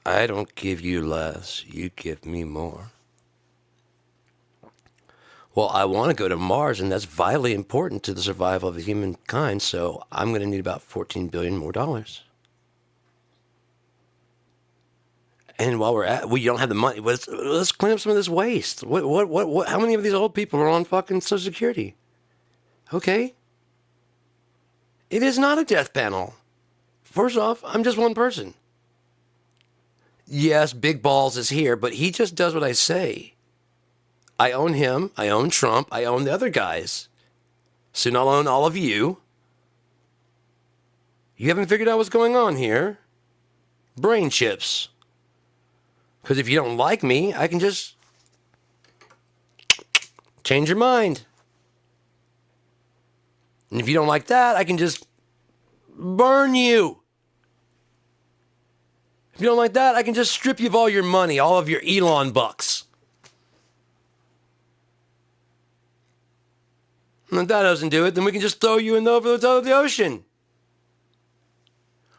I don't give you less. You give me more. Well, I want to go to Mars, and that's vitally important to the survival of humankind, so I'm going to need about $14 billion more dollars. And while we're at, you don't have the money. Let's clean up some of this waste. What? How many of these old people are on fucking Social Security? Okay. It is not a death panel. First off, I'm just one person. Yes, Big Balls is here, but he just does what I say. I own him. I own Trump. I own the other guys. Soon I'll own all of you. You haven't figured out what's going on here? Brain chips. Because if you don't like me, I can just change your mind. And if you don't like that, I can just burn you. If you don't like that, I can just strip you of all your money, all of your Elon bucks. And if that doesn't do it, then we can just throw you over the top of the ocean.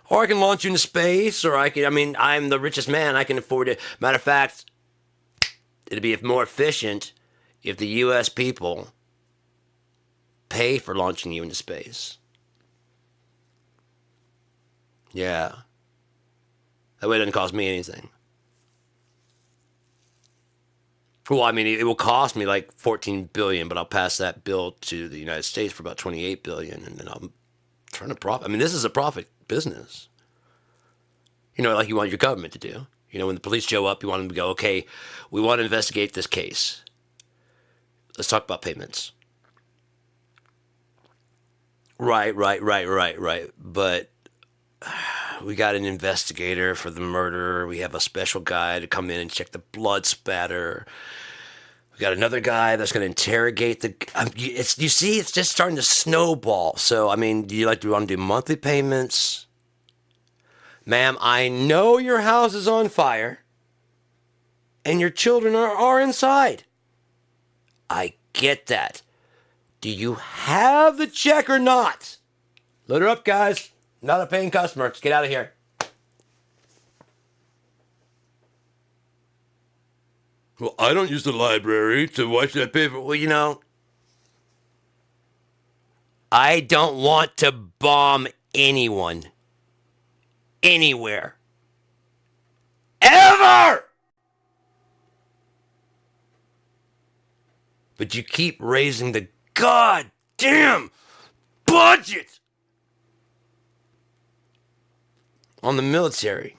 Or I can launch you into space, or I'm the richest man, I can afford it. Matter of fact, it'd be more efficient if the U.S. people pay for launching you into space. Yeah. That way it doesn't cost me anything. Well, I mean, it will cost me like $14 billion, but I'll pass that bill to the United States for about $28 billion, and then I'll turn a profit. I mean, this is a profit business. You know, like you want your government to do. You know, when the police show up, you want them to go, okay, we want to investigate this case. Let's talk about payments. Right. But we got an investigator for the murder. We have a special guy to come in and check the blood spatter. We got another guy that's going to interrogate the. You see, it's just starting to snowball. So, I mean, do you want to do monthly payments? Ma'am, I know your house is on fire, and your children are inside. I get that. Do you have the check or not? Load her up, guys. Not a paying customer. Let's get out of here. Well, I don't use the library, so why should I pay for it? Well, you know, I don't want to bomb anyone. Anywhere. Ever! But you keep raising the goddamn budget on the military.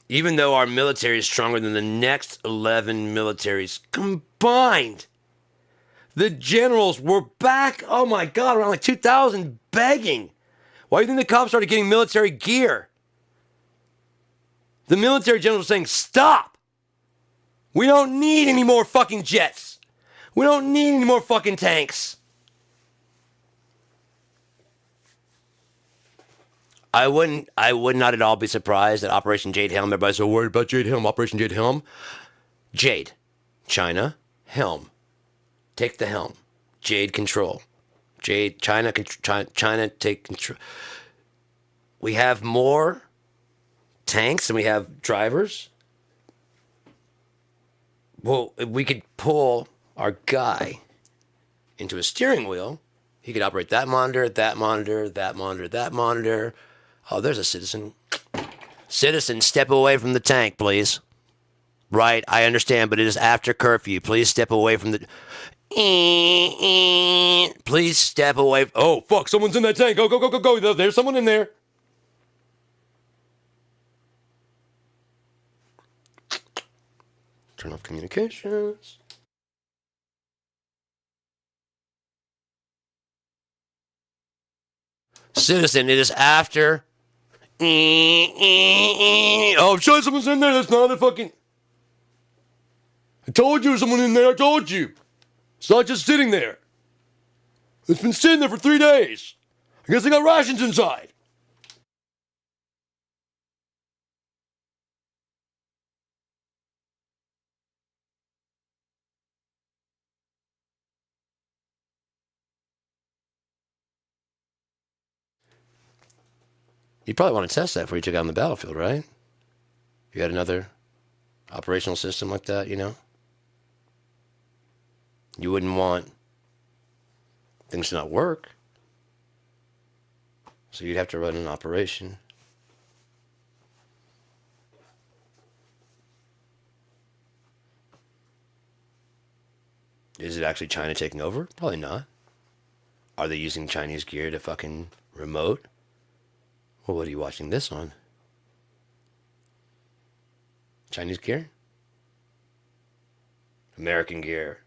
Even though our military is stronger than the next 11 militaries combined. The generals were back, oh my God, around like 2000 begging. Why do you think the cops started getting military gear? The military generals were saying, stop. We don't need any more fucking jets. We don't need any more fucking tanks. I would not at all be surprised at Operation Jade Helm. Everybody's so worried about Jade Helm, Operation Jade Helm. Jade, China, Helm. Take the helm. Jade control. Jade, China take control. We have more tanks than we have drivers. Well, if we could pull our guy into a steering wheel, he could operate that monitor, that monitor, that monitor, that monitor. Oh, there's a citizen. Citizen, step away from the tank, please. Right, I understand, but it is after curfew. Please step away from the... Please step away. Oh, fuck, someone's in that tank. Go, go, go, go, go. There's someone in there. Turn off communications. Citizen, it is after... Oh, shit, someone's in there. That's not a fucking... I told you there's someone in there. I told you. It's not just sitting there. It's been sitting there for 3 days. I guess they got rations inside. You'd probably want to test that before you took out on the battlefield, right? If you had another operational system like that, you know? You wouldn't want things to not work. So you'd have to run an operation. Is it actually China taking over? Probably not. Are they using Chinese gear to fucking remote? Well, what are you watching this on? Chinese gear? American gear.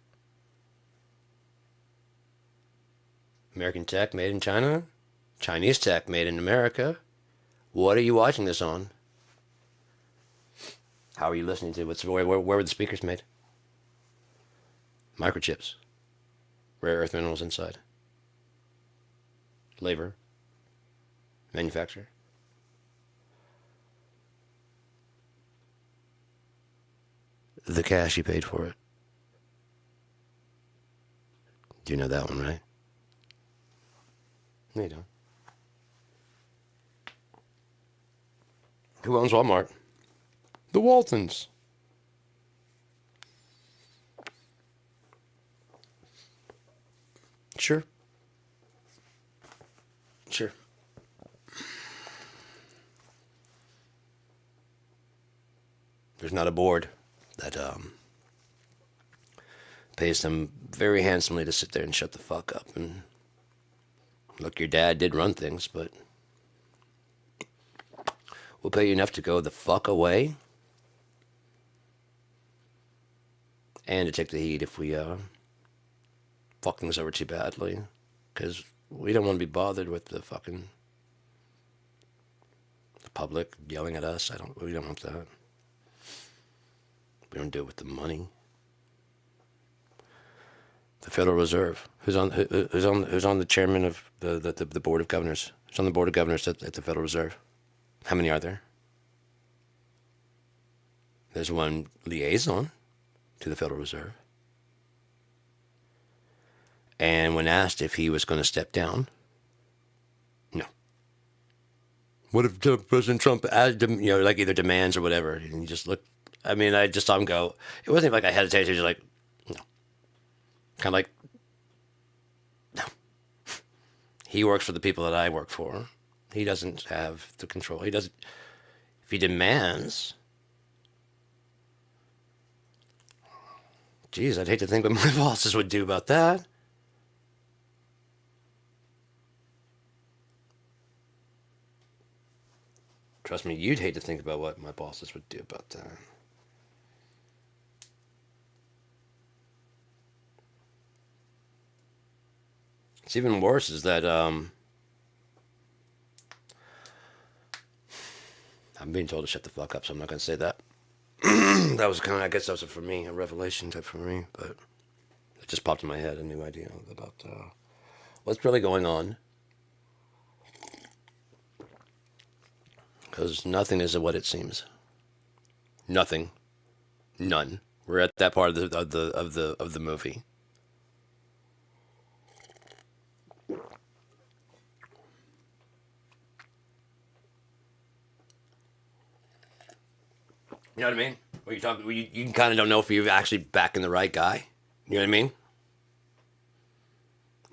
American tech made in China? Chinese tech made in America? What are you watching this on? How are you listening to it? Where were the speakers made? Microchips. Rare earth minerals inside. Labor. Manufacturer. The cash you paid for it. Do you know that one, right? No, you don't. Who owns Walmart? The Waltons. Sure. Sure. There's not a board that pays them very handsomely to sit there and shut the fuck up. And look, your dad did run things, but we'll pay you enough to go the fuck away and to take the heat if we fuck things over too badly, because we don't want to be bothered with the fucking the public yelling at us. We don't want that. We don't do it with the money. The Federal Reserve. Who's on the chairman of the board of governors? Who's on the board of governors at the Federal Reserve? How many are there? There's one liaison to the Federal Reserve. And when asked if he was going to step down, no. What if President Trump, like either demands or whatever, and you just look. I mean, I just saw him go. It wasn't even like I hesitated. He was just like, no. Kind of like, no. He works for the people that I work for. He doesn't have the control. He doesn't. If he demands, geez, I'd hate to think what my bosses would do about that. Trust me, you'd hate to think about what my bosses would do about that. It's even worse is that I'm being told to shut the fuck up, so I'm not gonna say that. That was kind of, I guess that was for me, a revelation type for me, but it just popped in my head, a new idea about what's really going on. Because nothing is what it seems. Nothing, none. We're at that part of the movie. You know what I mean? Where you talk, you kind of don't know if you're actually backing the right guy. You know what I mean?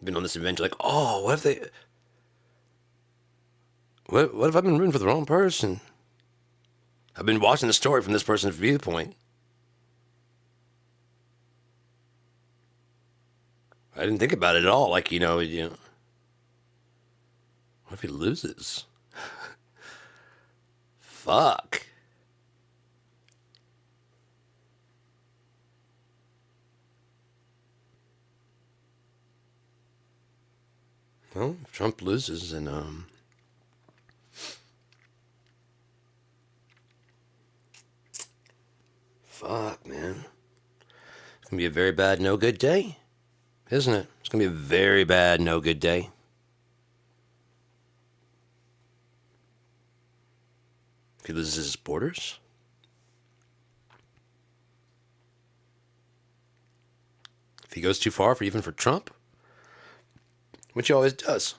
Been on this adventure, like, oh, what if they? What if I've been rooting for the wrong person? I've been watching the story from this person's viewpoint. I didn't think about it at all. Like, what if he loses? Fuck. Well, if Trump loses, and fuck, man, it's gonna be a very bad, no good day, isn't it? It's gonna be a very bad, no good day. If he loses his borders, if he goes too far for even for Trump, which he always does.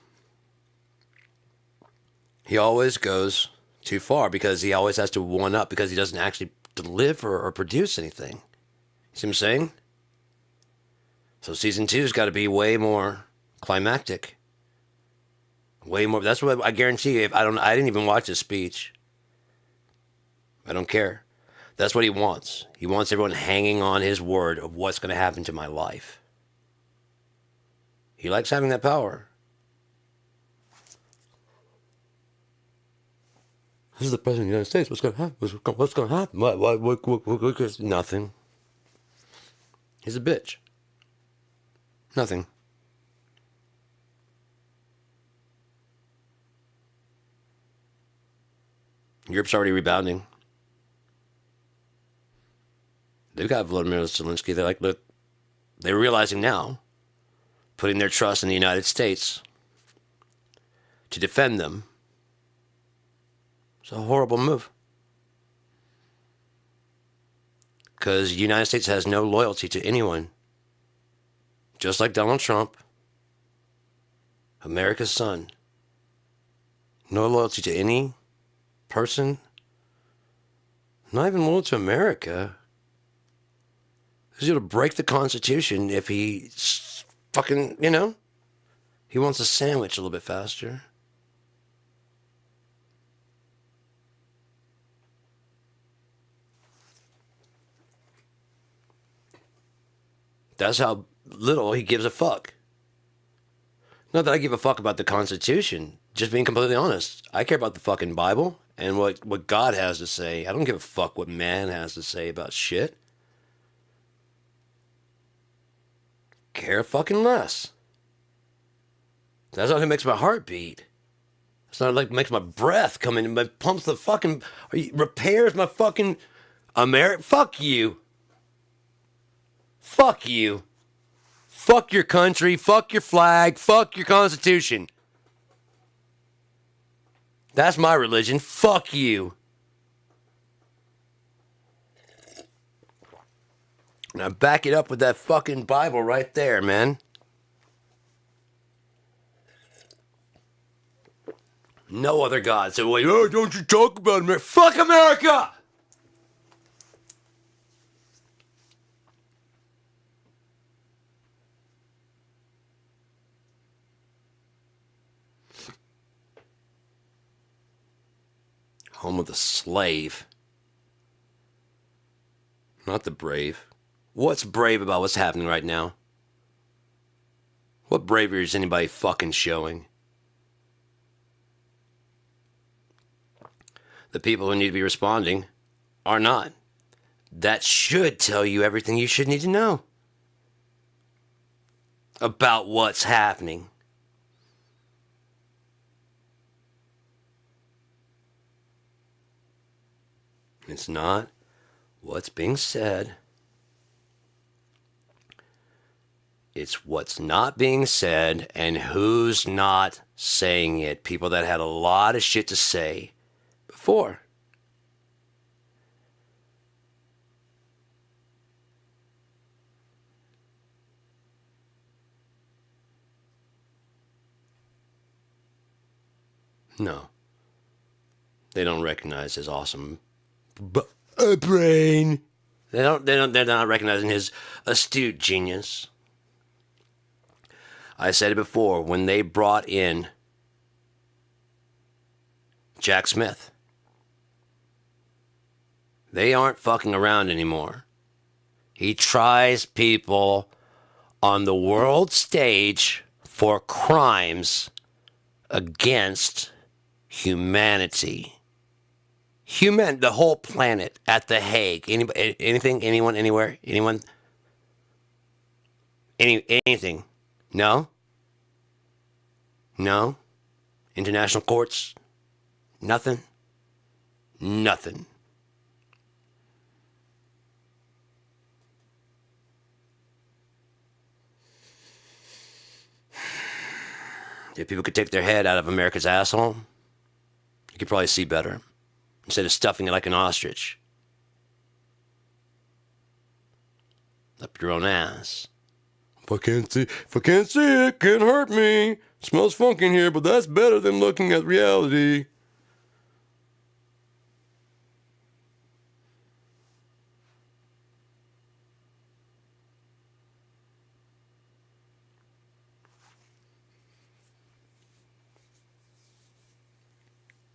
He always goes too far because he always has to one up because he doesn't actually deliver or produce anything. You see what I'm saying? So season 2's got to be way more climactic. Way more. That's what I guarantee you. I didn't even watch his speech. I don't care. That's what he wants. He wants everyone hanging on his word of what's going to happen to my life. He likes having that power. This is the president of the United States. What's going to happen? What's going to happen? What? Nothing. He's a bitch. Nothing. Europe's already rebounding. They've got Volodymyr Zelensky. They're like, look, they're realizing now, putting their trust in the United States to defend them. It's a horrible move. Because the United States has no loyalty to anyone. Just like Donald Trump, America's son. No loyalty to any person. Not even loyal to America. He's going to break the Constitution if he fucking, he wants a sandwich a little bit faster. That's how little he gives a fuck. Not that I give a fuck about the Constitution. Just being completely honest. I care about the fucking Bible and what God has to say. I don't give a fuck what man has to say about shit. Care fucking less. That's not what makes my heart beat. It's not like makes my breath come in and pumps the fucking, repairs my fucking America. Fuck you. Fuck you. Fuck your country. Fuck your flag. Fuck your Constitution. That's my religion. Fuck you. Now back it up with that fucking Bible right there, man. No other God. So, like, oh, don't you talk about America. Fuck America! Home of the slave. Not the brave. What's brave about what's happening right now? What bravery is anybody fucking showing? The people who need to be responding are not. That should tell you everything you should need to know about what's happening. It's not what's being said. It's what's not being said and who's not saying it. People that had a lot of shit to say before. No. They don't recognize his awesome brain. They're not recognizing his astute genius. I said it before, when they brought in Jack Smith, they aren't fucking around anymore. He tries people on the world stage for crimes against humanity. The whole planet at The Hague. Anything, anyone, anywhere, anyone, anything. No? No? International courts? Nothing? Nothing. If people could take their head out of America's asshole, you could probably see better. Instead of stuffing it like an ostrich up your own ass. If I can't see it, can't hurt me. Smells funky in here, but that's better than looking at reality.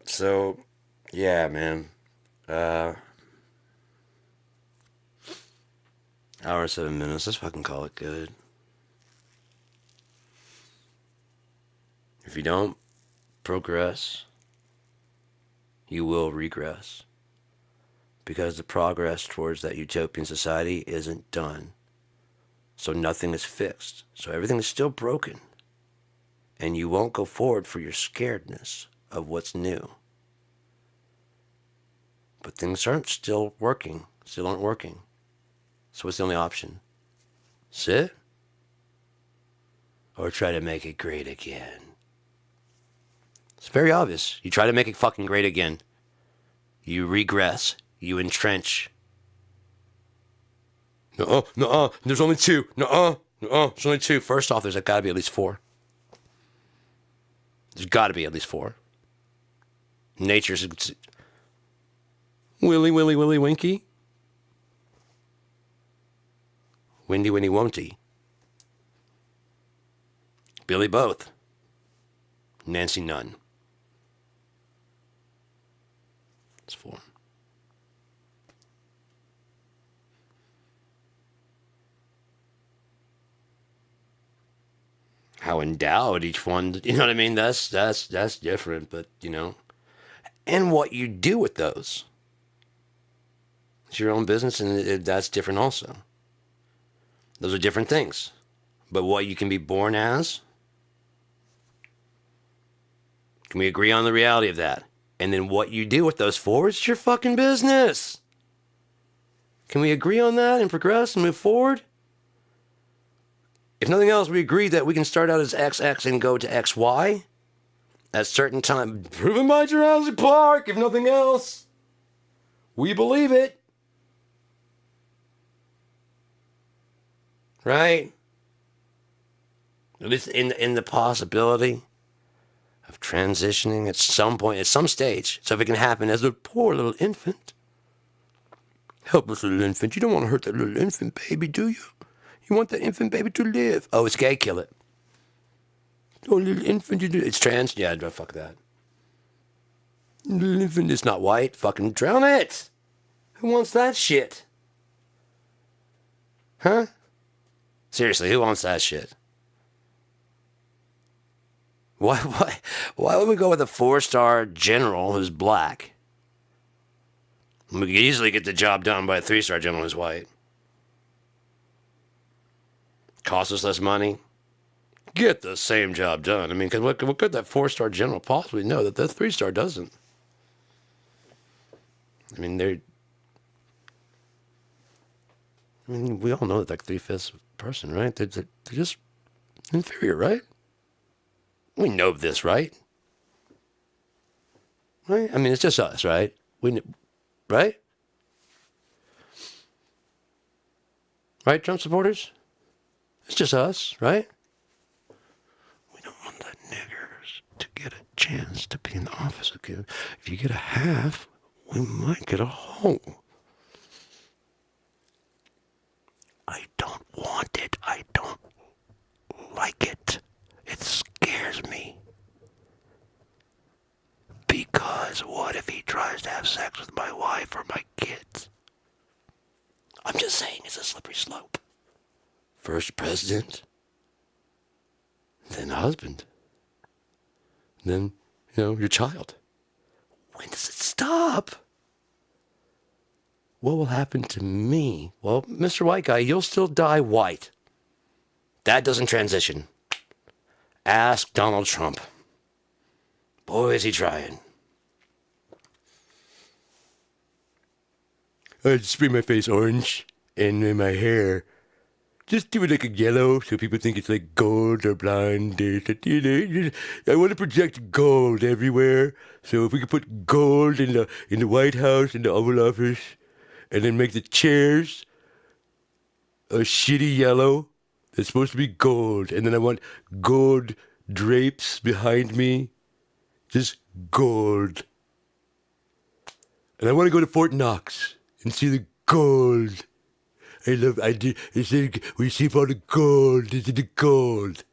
So, yeah, man. Hour and 7 minutes. Let's fucking call it good. If you don't progress, you will regress. Because the progress towards that utopian society isn't done. So nothing is fixed. So everything is still broken. And you won't go forward for your scaredness of what's new. But things aren't still working. Still aren't working. So what's the only option? Sit? Or try to make it great again? It's very obvious. You try to make it fucking great again. You regress. You entrench. No, there's only two. No, there's only two. First off, there's gotta be at least four. There's gotta be at least four. Nature's... Willy, winky. Windy, won'ty. Billy both. Nancy none. It's four. How endowed each one, you know what I mean? That's different, but you know. And what you do with those. It's your own business, and that's different also. Those are different things. But what you can be born as, can we agree on the reality of that? And then what you do with those four is your fucking business. Can we agree on that and progress and move forward? If nothing else, we agree that we can start out as XX and go to XY at a certain time. Proven by Jurassic Park, if nothing else. We believe it. Right? At least in the possibility of transitioning at some point, at some stage. So if it can happen as a poor little infant. Helpless little infant. You don't want to hurt that little infant baby, do you? You want that infant baby to live. Oh, it's gay, kill it. Oh, little infant, it's trans? Yeah, fuck that. Little infant is not white. Fucking drown it. Who wants that shit? Huh? Seriously, who wants that shit? Why would we go with a 4-star general who's black We could easily get the job done by a 3-star general who's white. Cost us less money. Get the same job done. I mean, because what could that 4-star general possibly know that the 3-star doesn't? I mean, we all know that like 3/5 person, right? They're just inferior, right? We know this, right? Right? I mean, it's just us, right? Right? Right, Trump supporters? It's just us, right? We don't want the niggers to get a chance to be in office again. If you get a half, we might get a whole. I don't want it. I don't like it. It scares me. Because what if he tries to have sex with my wife or my kids? I'm just saying it's a slippery slope. First president, then husband, then, your child. When does it stop? What will happen to me? Well, Mr. White Guy, you'll still die white. That doesn't transition. Ask Donald Trump. Boy, is he trying. I just spray my face orange and then my hair. Just do it like a yellow so people think it's like gold or blonde. I want to project gold everywhere. So if we could put gold in the White House, in the Oval Office, and then make the chairs a shitty yellow that's supposed to be gold. And then I want gold drapes behind me. Just gold. And I want to go to Fort Knox and see the gold. I do. We see all the gold. This is the gold.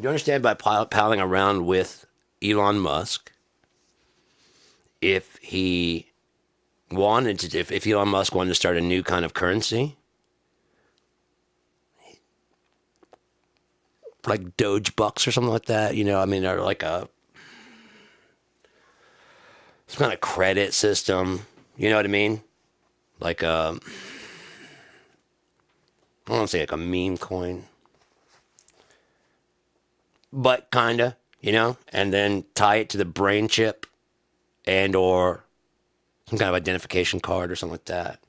You understand by palling around with Elon Musk, if Elon Musk wanted to start a new kind of currency, like Doge bucks or something like that, or like some kind of credit system, you know what I mean? Like I don't want to say like a meme coin, but kinda, and then tie it to the brain chip and or some kind of identification card or something like that.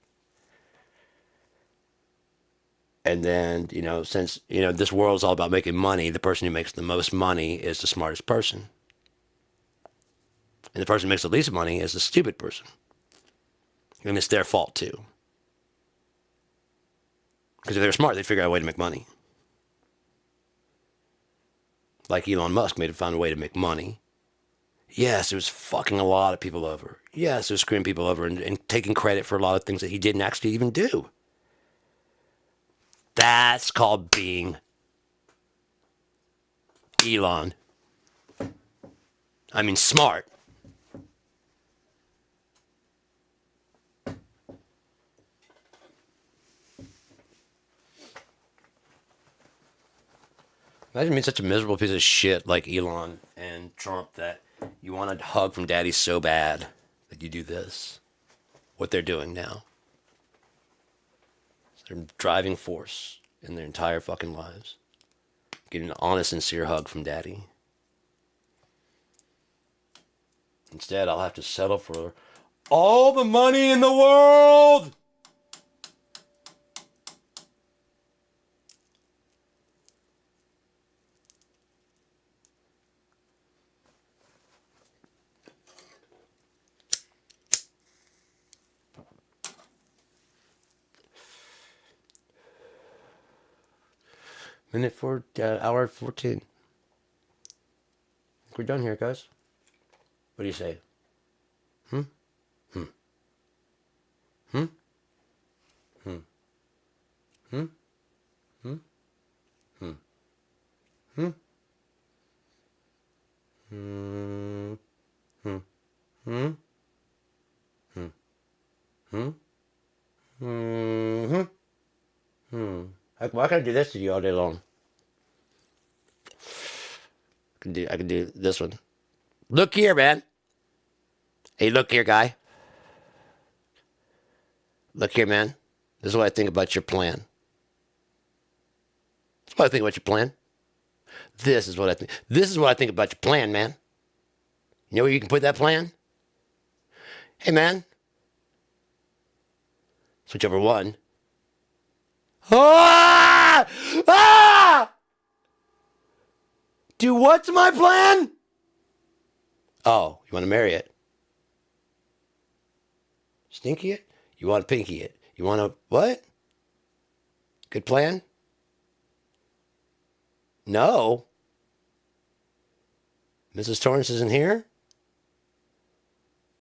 And then, since, this world is all about making money, the person who makes the most money is the smartest person. And the person who makes the least money is the stupid person. And it's their fault too. Because if they're smart, they'd figure out a way to make money. Like Elon Musk found a way to make money. Yes, it was fucking a lot of people over. Yes, it was screwing people over and taking credit for a lot of things that he didn't actually even do. That's called being Elon. I mean, smart. Imagine being such a miserable piece of shit like Elon and Trump that you want a hug from daddy so bad that you do this. What they're doing now. It's their driving force in their entire fucking lives. Getting an honest, sincere hug from daddy. Instead, I'll have to settle for all the money in the world! Hour 14. We're done here, guys. What do you say? Hmm? Hmm. Hmm? Hmm. Hmm? Hmm? Hmm. Hmm? Hmm? Hmm? Hmm? Hmm? Hmm? Hmm? Hmm? Why can I do this to you all day long? I can do this one. Look here, man. Hey, look here, guy. Look here, man. This is what I think about your plan. This is what I think about your plan. This is what I think. This is what I think about your plan, man. You know where you can put that plan? Hey, man. Switch over one. Ah! Ah! Do what's my plan? Oh, you want to marry it? Stinky it? You want to pinky it? You want to what? Good plan? No. Mrs. Torrance isn't here?